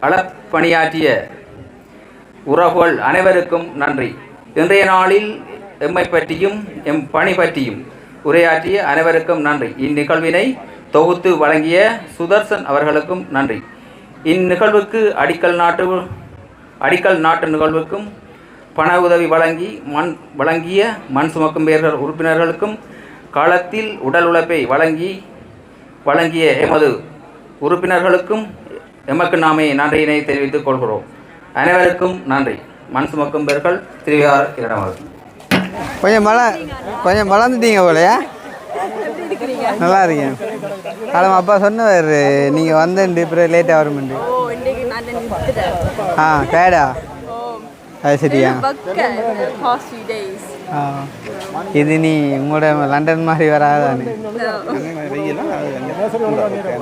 அளப்பணியாற்றிய உறவுகள் அனைவருக்கும் நன்றி. இன்றைய நாளில் எம்மை பற்றியும் எம் பணி பற்றியும் உரையாற்றிய அனைவருக்கும் நன்றி. இந்நிகழ்வினை தொகுத்து வழங்கிய சுதர்சன் அவர்களுக்கும் நன்றி. இந்நிகழ்வுக்கு அடிக்கல் நாட்டு நிகழ்வுக்கும் பண உதவி வழங்கிய மண் சுமக்கும் பேர்கள் உறுப்பினர்களுக்கும் களத்தில் உடல் உழைப்பை வழங்கிய எமது உறுப்பினர்களுக்கும் எமக்கு நாமே நன்றியினை தெரிவித்துக் கொள்கிறோம். அனைவருக்கும் நன்றி. மண் சுமக்கும் பேர்கள் திருவியாறு இரண்டாவது. கொஞ்சம் வளர்ந்துட்டீங்க போலையா? நல்லா இருக்கீங்க. காலம் அப்பா சொன்னவர் நீங்கள் வந்து அப்புறம் லேட்டாக வருமெண்டு. டயர்டா? அது சரியா? இது நீ உங்களோட லண்டன் மாதிரி வராதானே?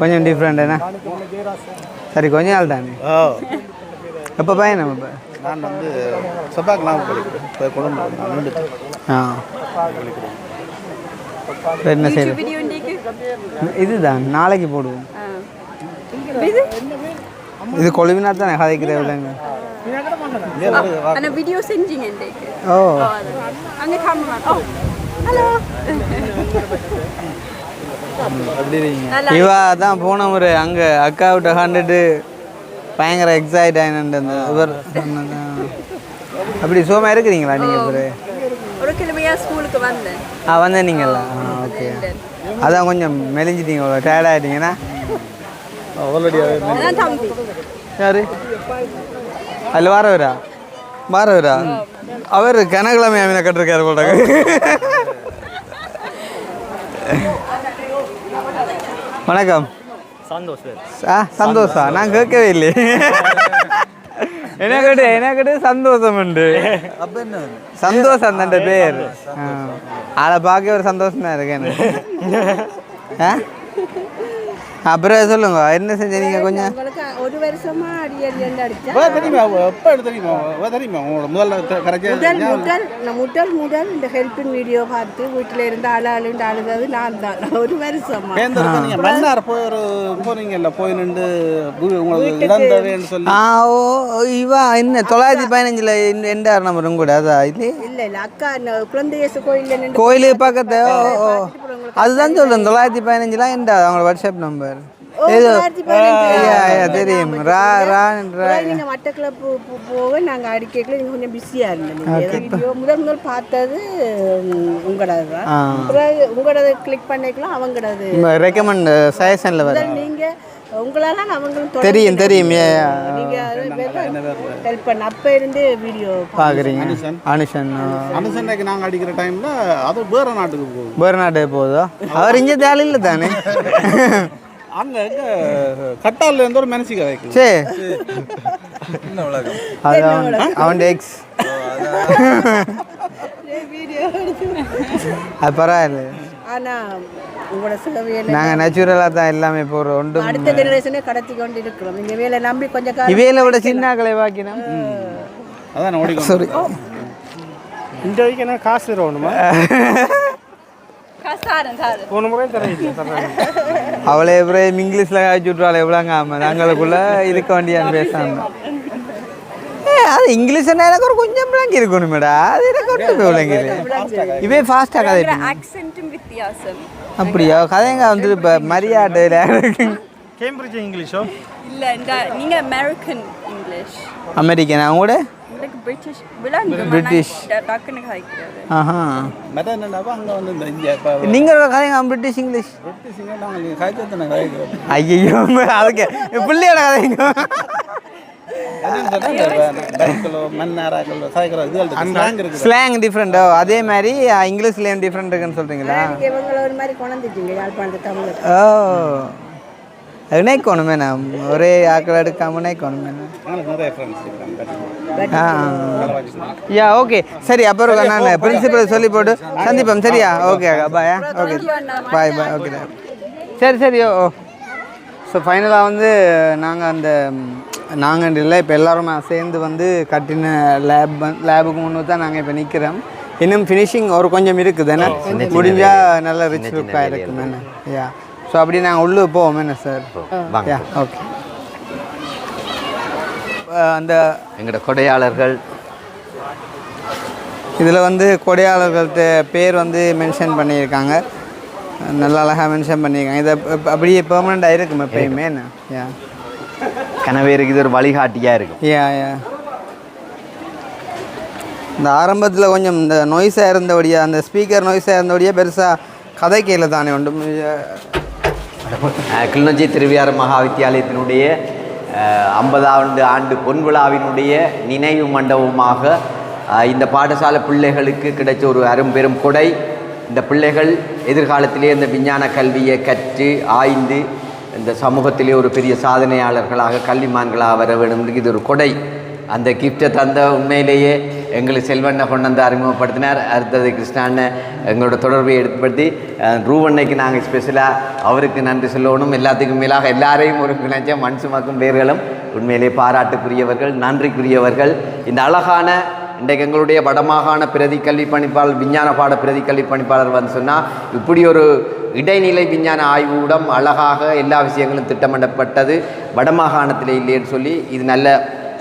கொஞ்சம் டிஃப்ரெண்ட் என்ன? சரி, கொஞ்ச நாள் தானே. எப்போ பயணம்? இப்போ நான் வந்து செவ்வாய்க்கிழமை கொழும்பு. என்ன செய்யுது? இதுதான் நாளைக்கு போடுவோம். இது கொழுவினா தானே கதைக்கிறேன் இல்லைங்க. வீடியோ செஞ்சீங்க. ஓ, அங்கே காணுமா? ஹலோ, இவா தான் போன முறை அங்கே அக்கா விட்ட கண்டுட்டு பயங்கர எக்ஸைட் ஆகினு இவர் அப்படி சுகமாக இருக்கிறீங்களா நீங்கள்? ஒரு கிழமையா ஸ்கூலுக்கு வந்தேன். வந்தீங்களா? ஓகே. அதான் கொஞ்சம் மெலிஞ்சிட்டீங்க, டயர்ட் ஆகிட்டீங்கன்னா. யாரு அதில் வரவரா? அவர் கனகிழமை அமீனை கட்டிருக்காரு போல. வணக்கம். சந்தோஷா? நான் கேட்கவே இல்லை. எனக்கு சந்தோஷம் உண்டு. சந்தோஷம் தண்ட பேர். அதை பார்க்க ஒரு சந்தோஷம் தான் இருக்கு எனக்கு. அப்புறம் சொல்லுங்க, என்ன செஞ்சீங்க? கொஞ்சம் ஒரு வருஷமா அடியடி அடிச்சா தெரியுமா எப்போ தெரியுமா உங்களோட முதல் இந்த ஹெல்பிங் வீடியோ பார்த்து வீட்டில் இருந்து அழுண்டு அழுதது நான் தான் ஒரு வருஷமா நீங்கள் மன்னார் போனீங்கல்ல போய் நின்று உங்களுக்கு இழந்தவேன்னு சொல்லி ஓ இவா என்ன 915 எந்த நம்பரும் கூட அதா இது இல்லை அக்கா குழந்தையேசு கோயில் கோயிலு பக்கத்து அதுதான் சொல்றேன் 915 எந்த அவங்களோட வாட்ஸ்அப் நம்பர் தெரியும் மட்டக்களப்பு போக நாங்கள் அடிக்கல நீங்கள் கொஞ்சம் பிஸியாக இருந்தோம் முதல் பார்த்தது உங்களோட உங்களோட கிளிக் பண்ணிக்கலாம் அவங்களோட ரெக்கமெண்ட் சஜஷனில் வர நீங்கள் உங்களால அவங்களும் தெரியும் ஹெல்ப் பண்ண அப்போ இருந்து வீடியோ பார்க்குறீங்க அனுசன்னைக்கு நாங்கள் அடிக்கிற டைமில் அது வேறு நாட்டுக்கு போகுதோ அவர் இங்கே தேவை இல்லை தானே அங்கே கட்டாலில் இருந்து ஒரு மனசிக்க வைக்கும் சரி அவன் எக்ஸ் அது பரவாயில்ல ஆனால் உங்களோட சேவையை நாங்கள் நேச்சுரலாக தான் எல்லாமே போகிறோம் ஒன்றும் அடுத்த ஜெனரேஷனே கடத்தி கொண்டு இருக்கிறோம் இந்த வேலை நம்பி கொஞ்சம் இவையில விட சின்னாக்களை வாக்கினோம் அதான் ஓடிக்கோ சாரி இந்த வரைக்கும் என்ன காசு தரணுமா போன முறை அவளை எப்படி இங்கிலீஷில் காய்ச்சி விட்ருவாள் எவ்வளோங்க ஆமாம் நாங்களுக்குள்ள இருக்க வேண்டியான்னு பேசாம அது இங்கிலீஷ் எனக்கு ஒரு கொஞ்சம் விளங்கி இருக்கணும் மேடம் அது எனக்கு ஒன்றும் விளங்கிது இவே ஃபாஸ்ட்டாக கதை அப்படியா கதைங்க வந்து இப்போ மரியாதையில் கேம்பிரிட்ஜ் இங்கிலீஷோ இல்லை நீங்கள் அமெரிக்கன் இங்கிலீஷ் அமெரிக்கன் அவங்க கூட பிரிட்டிஷ் ஆஹா நீங்கள் கதைங்க பிரிட்டிஷ் இங்கிலீஷ் ஐயோ அதுக்கு பிள்ளையோட கதைங்க ஸ்லாங் டிஃப்ரெண்டோ அதே மாதிரி இங்கிலீஷ்லேயும் டிஃப்ரெண்ட் இருக்குன்னு சொல்கிறீங்களா ஓ இணைக்கணுமே நான் ஒரே ஆக்கள் எடுக்காம இணைக்கணுமே யா ஓகே சரி அப்புறம் நான் பிரின்சிபல் சொல்லி போட்டு சந்திப்போம் சரியா ஓகே பாயா ஓகே பாய் ஓகே சரி ஓ ஸோ ஃபைனலாக வந்து நாங்கள் இல்லை இப்போ எல்லோரும் சேர்ந்து வந்து கட்டின லேபுக்கு முன்னு தான் நாங்கள் இப்போ நிற்கிறோம் இன்னும் ஃபினிஷிங் ஒரு கொஞ்சம் இருக்குது என்ன முடிஞ்சால் நல்ல ரிச் லுக்காக இருக்குமே என்ன யா ஸோ அப்படி நாங்கள் உள்ளே போவோம் என்ன சார் யா ஓகே அந்த எங்களோட கொடையாளர்கள் இதில் வந்து கொடையாளர்கள்ட்ட பேர் வந்து மென்ஷன் பண்ணியிருக்காங்க நல்லா அழகாக மென்ஷன் பண்ணியிருக்காங்க இதை அப்படியே பெர்மனெண்ட்டாக இருக்கும் எப்பயுமே என்ன யா கனவேருக்கு இது ஒரு வழிகாட்டியாக இருக்கும் யா இந்த ஆரம்பத்தில் கொஞ்சம் இந்த நொய்ஸாக இருந்தபடியா அந்த ஸ்பீக்கர் நொய்ஸாக இருந்தபடியே பெருசாக கதை கேள்வி தானே ஒன்றும் கிளிநொச்சி திருவியாறு மகா வித்தியாலயத்தினுடைய 50வது ஆண்டு பொன்விழாவினுடைய நினைவு மண்டபமாக இந்த பாடசாலை பிள்ளைகளுக்கு கிடைச்ச ஒரு அரும்பெரும் கொடை. இந்த பிள்ளைகள் எதிர்காலத்திலே இந்த விஞ்ஞான கல்வியை கற்று ஆய்ந்து இந்த சமூகத்திலே ஒரு பெரிய சாதனையாளர்களாக கல்விமான்களாக வர வேண்டும். இது ஒரு கொடை. அந்த கிஃப்டை தந்த உண்மையிலேயே எங்களுக்கு செல்வண்ணை கொண்டு வந்து அறிமுகப்படுத்தினார். அடுத்தது கிருஷ்ணாண்ண எங்களோட தொடர்பை ஏற்படுத்தி ரூவண்ணைக்கு நாங்கள் ஸ்பெஷலாக அவருக்கு நன்றி சொல்லணும். எல்லாத்துக்கும் மேலாக எல்லாரையும் ஒரு கிணச்ச மண் சுமக்கும் பேர்களும் உண்மையிலே பாராட்டுக்குரியவர்கள், நன்றிக்குரியவர்கள். இந்த அழகான இன்றைக்கு எங்களுடைய வடமாகாண பிரதி கல்வி பணிப்பாளர், விஞ்ஞான பாட பிரதி கல்வி பணிப்பாளர் வந்து சொன்னால் இப்படி ஒரு இடைநிலை விஞ்ஞான ஆய்வுடன் அழகாக எல்லா விஷயங்களும் திட்டமிடப்பட்டது வடமாகாணத்தில் இல்லைன்னு சொல்லி இது நல்ல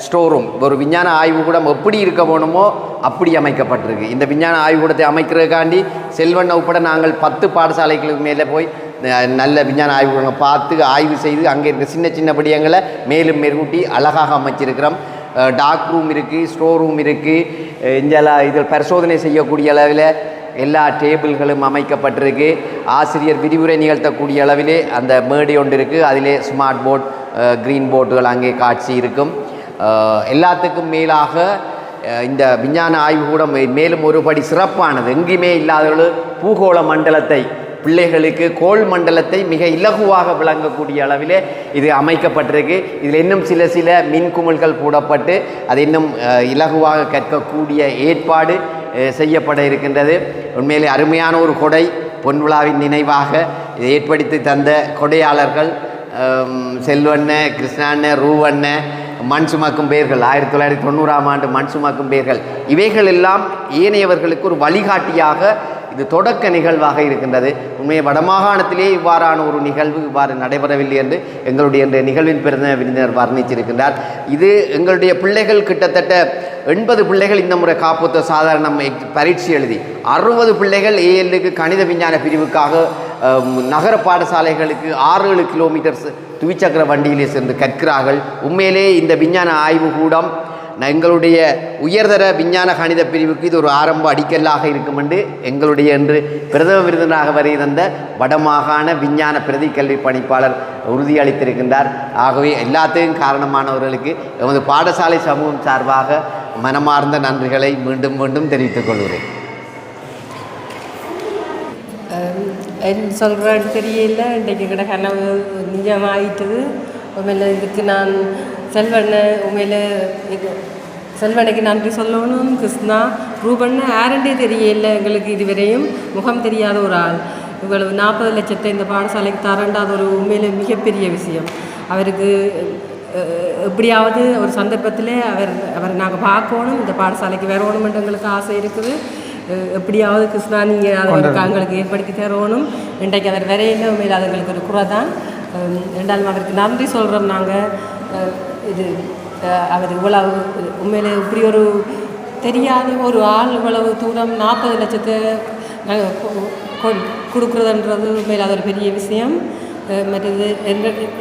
ஸ்டோரூம். ஒரு விஞ்ஞான ஆய்வுக்கூடம் எப்படி இருக்க போகணுமோ அப்படி அமைக்கப்பட்டிருக்கு. இந்த விஞ்ஞான ஆய்வுக்கூடத்தை அமைக்கிறதுக்காண்டி செல்வண்ண உட்பட நாங்கள் 10 பாடசாலைகளுக்கு மேலே போய் நல்ல விஞ்ஞான ஆய்வுகளை பார்த்து ஆய்வு செய்து அங்கே இருக்க சின்ன சின்ன படியங்களை மேலும் மெருகூட்டி அழகாக அமைச்சிருக்கிறோம். டார்க் ரூம் இருக்குது, ஸ்டோர் ரூம் இருக்குது. இங்கெல்லாம் இதில் பரிசோதனை செய்யக்கூடிய அளவில் எல்லா டேபிள்களும் அமைக்கப்பட்டிருக்கு. ஆசிரியர் விரிவுரை நிகழ்த்தக்கூடிய அளவிலே அந்த மேடை ஒன்று இருக்குது. அதிலே ஸ்மார்ட் போர்ட், க்ரீன் போர்டுகள் அங்கே காட்சி இருக்கும். எல்லாத்துக்கும் மேலாக இந்த விஞ்ஞான ஆய்வுக்கூடம் மேலும் ஒருபடி சிறப்பானது. எங்கேயுமே இல்லாத ஒரு பூகோள மண்டலத்தை, பிள்ளைகளுக்கு கோள் மண்டலத்தை மிக இலகுவாக விளங்கக்கூடிய அளவிலே இது அமைக்கப்பட்டிருக்கு. இதில் இன்னும் சில மின்குமிழ்கள் போடப்பட்டு அது இன்னும் இலகுவாக கற்கக்கூடிய ஏற்பாடு செய்யப்பட இருக்கின்றது. உண்மையிலே அருமையான ஒரு கொடை. பொன்விழாவின் நினைவாக இதை ஏற்படுத்தி தந்த கொடையாளர்கள் செல்வண்ணன், கிருஷ்ணாண்ணன், ரூவண்ணன், மண் சுமக்கும் பெயர்கள் 1990ஆம் ஆண்டு மண் சுமக்கும் பெயர்கள் இவைகள் எல்லாம் ஏனையவர்களுக்கு ஒரு வழிகாட்டியாக இது தொடக்க நிகழ்வாக இருக்கின்றது. உண்மையை வடமாகாணத்திலே இவ்வாறான ஒரு நிகழ்வு இவ்வாறு நடைபெறவில்லை என்று எங்களுடைய இந்த நிகழ்வின் பிறந்த விருந்தினர் வர்ணிச்சிருக்கின்றார். இது எங்களுடைய பிள்ளைகள் கிட்டத்தட்ட 80 பிள்ளைகள் இந்த முறை காப்புத்த சாதாரண பரீட்சை எழுதி 60 பிள்ளைகள் ஏஎல்லுக்கு கணித விஞ்ஞான பிரிவுக்காக நகர பாடசாலைகளுக்கு 6-7 கிலோமீட்டர் துவிச்சக்கர வண்டியிலே சென்று கற்கிறார்கள். உண்மையிலே இந்த விஞ்ஞான ஆய்வு கூடம் எங்களுடைய உயர்தர விஞ்ஞான கணித பிரிவுக்கு இது ஒரு ஆரம்ப அடிக்கல்லாக இருக்கும் என்று எங்களுடைய என்று பிரதம விருந்தினராக வருகின்ற வடமாகாண விஞ்ஞான பிரதி கல்வி பணிப்பாளர் உறுதியளித்திருக்கின்றார். ஆகவே எல்லாத்தையும் காரணமானவர்களுக்கு எமது பாடசாலை சமூகம் சார்பாக மனமார்ந்த நன்றிகளை மீண்டும் மீண்டும் தெரிவித்துக் கொள்கிறேன். சொல்கிறேன்னு தெரியல, இன்றைக்கு கிட்ட கனவு நிஜமாயிட்டது. உண்மையில் இதுக்கு நான் உண்மையில் செல்வனுக்கு நன்றி சொல்லணும். கிருஷ்ணா ரூபண்ண யாருன்றே தெரியல எங்களுக்கு இதுவரையும், முகம் தெரியாத ஒரு ஆள். இவ்வளவு 40 லட்சத்தை இந்த பாடசாலைக்கு தரண்டாத ஒரு உண்மையில மிகப்பெரிய விஷயம். அவருக்கு எப்படியாவது ஒரு சந்தர்ப்பத்தில் அவரை நாங்கள் பார்க்கணும், இந்த பாடசாலைக்கு வரணுமென்று எங்களுக்கு ஆசை இருக்குது. எப்படியாவது கிருஷ்ணா நீங்கள் அதை எங்களுக்கு ஏற்படுத்தி தரணும். இன்றைக்கு அவர் வரையில உண்மையில் அது எங்களுக்கு ஒரு குறை தான். ரெண்டாலும் அவருக்கு நன்றி சொல்கிறோம் நாங்கள். இது அவர் இவ்வளவு உண்மையிலே இப்படி ஒரு தெரியாத ஒரு ஆள் இவ்வளவு தூரம் 40 லட்சத்தை கொடுக்குறதுன்றது உண்மையில் அது ஒரு பெரிய விஷயம். மற்றது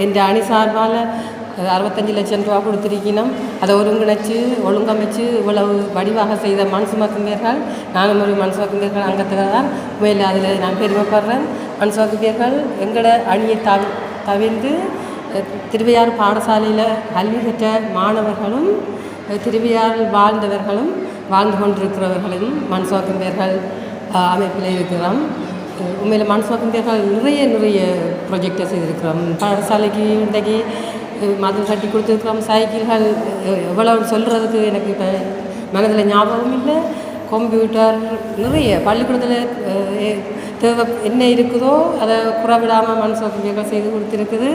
எந்த அணி சார்பால் 65 லட்சம் ரூபா கொடுத்துருக்கணும். அதை ஒருங்கிணைச்சு ஒழுங்கமைச்சு இவ்வளவு வடிவாக செய்த மண் சுமக்கும்பியர்கள், நானும் ஒரு மண் சுமக்கும்பியர்கள் அங்கத்தில் தான் உண்மையில் அதில் நான் பெருமைப்படுறேன். மண் சுமக்கும்பியர்கள் எங்களோட அணியை தவிர்த்து திருவையாறு பாடசாலையில் கல்வி பெற்ற மாணவர்களும் திருவையாறில் வாழ்ந்தவர்களும் வாழ்ந்து கொண்டிருக்கிறவர்களும் மண் சுமக்கும்பியர்கள் அமைப்பில் இருக்கிறோம். உண்மையில் மண் சுமக்கும்பியர்கள் நிறைய ப்ரொஜெக்டை செய்திருக்கிறோம். பாடசாலைக்கு இன்றைக்கு மது கட்டி கொடுத்துருக்கிறோம். சைக்கிள்கள் எவ்வளவு சொல்கிறதுக்கு எனக்கு இப்போ மனதில் ஞாபகம் இல்லை. கம்ப்யூட்டர் நிறைய பள்ளிக்கூடத்தில் தேவை என்ன இருக்குதோ அதை குறைவிடாமல் மண் சுமக்கும்பியர்கள் செய்து கொடுத்துருக்குது.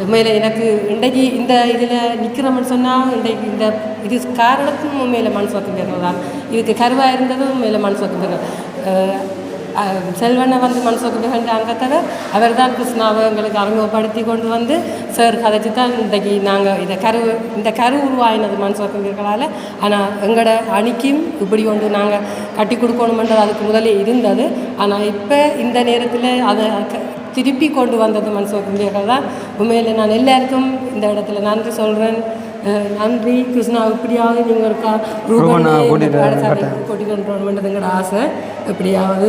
உண்மையில் எனக்கு இன்றைக்கு இந்த இதில் நிற்கிறோம்னு சொன்னால் இன்றைக்கு இது காரணத்தும் உண்மையில் மண் சுமக்கும்பியர்கள் தான். இதுக்கு கருவாக இருந்ததும் உண்மையில் மண் சுமக்கும்பியர்கள். செல்வனை வந்து மண் சுமக்கும்பியர்கள் அங்கத்தவை அவர் தான் கிருஷ்ணாவை எங்களுக்கு அறிமுகப்படுத்தி கொண்டு வந்து சார் கதைச்சி தான் இன்றைக்கு நாங்கள் இந்த கரு உருவாயினது மண் சுமக்கும்பியர்களால். ஆனால் எங்களோட அணிக்கும் இப்படி கொண்டு நாங்கள் கட்டி கொடுக்கணுமென்றது அதுக்கு முதலே இருந்தது. ஆனால் இப்போ இந்த நேரத்தில் அதை திருப்பி கொண்டு வந்தது மண் சுமக்கும்பியர்கள் தான். உண்மையில் நான் எல்லாருக்கும் இந்த இடத்துல நன்றி சொல்கிறேன். நன்றி கிருஷ்ணா. எப்படியாவது நீங்கள் ஒரு கூட்டி கொண்டு வரணுன்றதுங்கிற ஆசை எப்படியாவது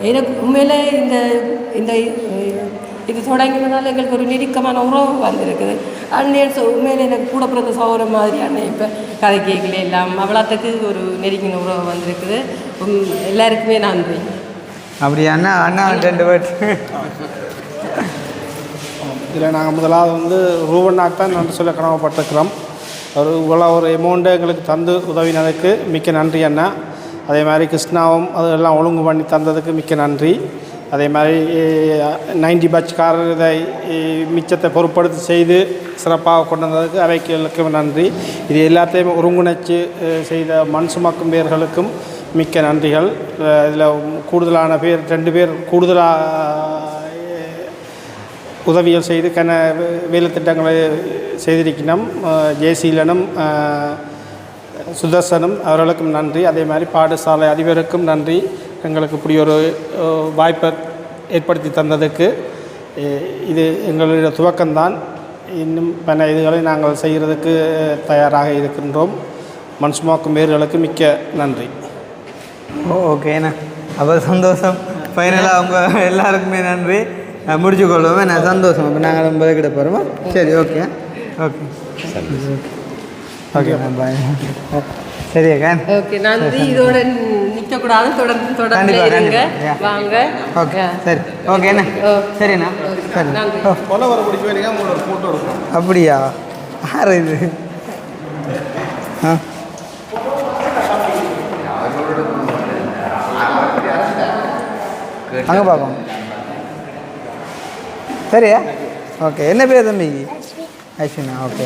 எனக்கு உண்மையில் இந்த இது தொடங்கினதால் எங்களுக்கு ஒரு நெருக்கமான உறவு வந்திருக்குது. அண்ணன் உண்மையில் எனக்கு கூட பிறந்த சௌரம் மாதிரி அண்ணன் இப்போ கதை கேட்கல எல்லாம் அவ்வளோத்துக்கு ஒரு நெருங்கின உறவு வந்திருக்குது. எல்லாருக்குமே நன்றி. அப்படி அண்ணா 2 பேர் இதில் நாங்கள் முதலாவது வந்து ரூபண்ணாக்கு தான் நன்றி சொல்ல கடமைப்பட்டிருக்கிறோம். இவ்வளோ ஒரு அமௌண்ட்டை எங்களுக்கு தந்து உதவினதுக்கு மிக்க நன்றி அண்ணா. அதே மாதிரி கிருஷ்ணாவும் அதெல்லாம் ஒழுங்கு பண்ணி தந்ததுக்கு மிக்க நன்றி. அதே மாதிரி 90 பட்ச்காரர் இதை மிச்சத்தை பொருட்படுத்தி செய்து சிறப்பாக கொண்டு வந்ததுக்கு அவைகளுக்கும் நன்றி. இது எல்லாத்தையும் ஒருங்கிணைச்சு செய்த மண் சுமக்கும் பேர்களுக்கும் மிக்க நன்றிகள். இதில் கூடுதலான பேர் 2 பேர் கூடுதலாக உதவிகள் செய்து வேலை திட்டங்களை செய்திருக்கணும். ஜேசீலனும் சுதர்சனும் அவர்களுக்கும் நன்றி. அதே மாதிரி பாடசாலை அதிபருக்கும் நன்றி. எங்களுக்கு இப்படி ஒரு வாய்ப்பை ஏற்படுத்தி தந்ததுக்கு. இது எங்களுடைய துவக்கம்தான். இன்னும் பல இதுகளை நாங்கள் செய்கிறதுக்கு தயாராக இருக்கின்றோம். மண் சுமக்கும் பேர்களுக்கு மிக்க நன்றி. ஓகேண்ணா, அப்போ சந்தோஷம். ஃபைனலாக அவங்க எல்லாருக்குமே நன்றி. முடிச்சு கொள்வோமே. நான் சந்தோஷம். இப்போ நாங்கள் ரொம்ப கிட்ட போகிறோமா? சரி, ஓகே பாய். சரியாக்கா, ஓகே நன்றி. இதோட நிற்கக்கூடாது, தொடர்ந்து வாங்க. ஓகே சரி, ஓகேண்ணா. சரிண்ணா, சரி. அப்படியா? யார் இது? அங்கே பார்ப்போம். சரியா ஓகே என்ன பேர் தம்பிக்கு ஐஸ்வினா ஓகே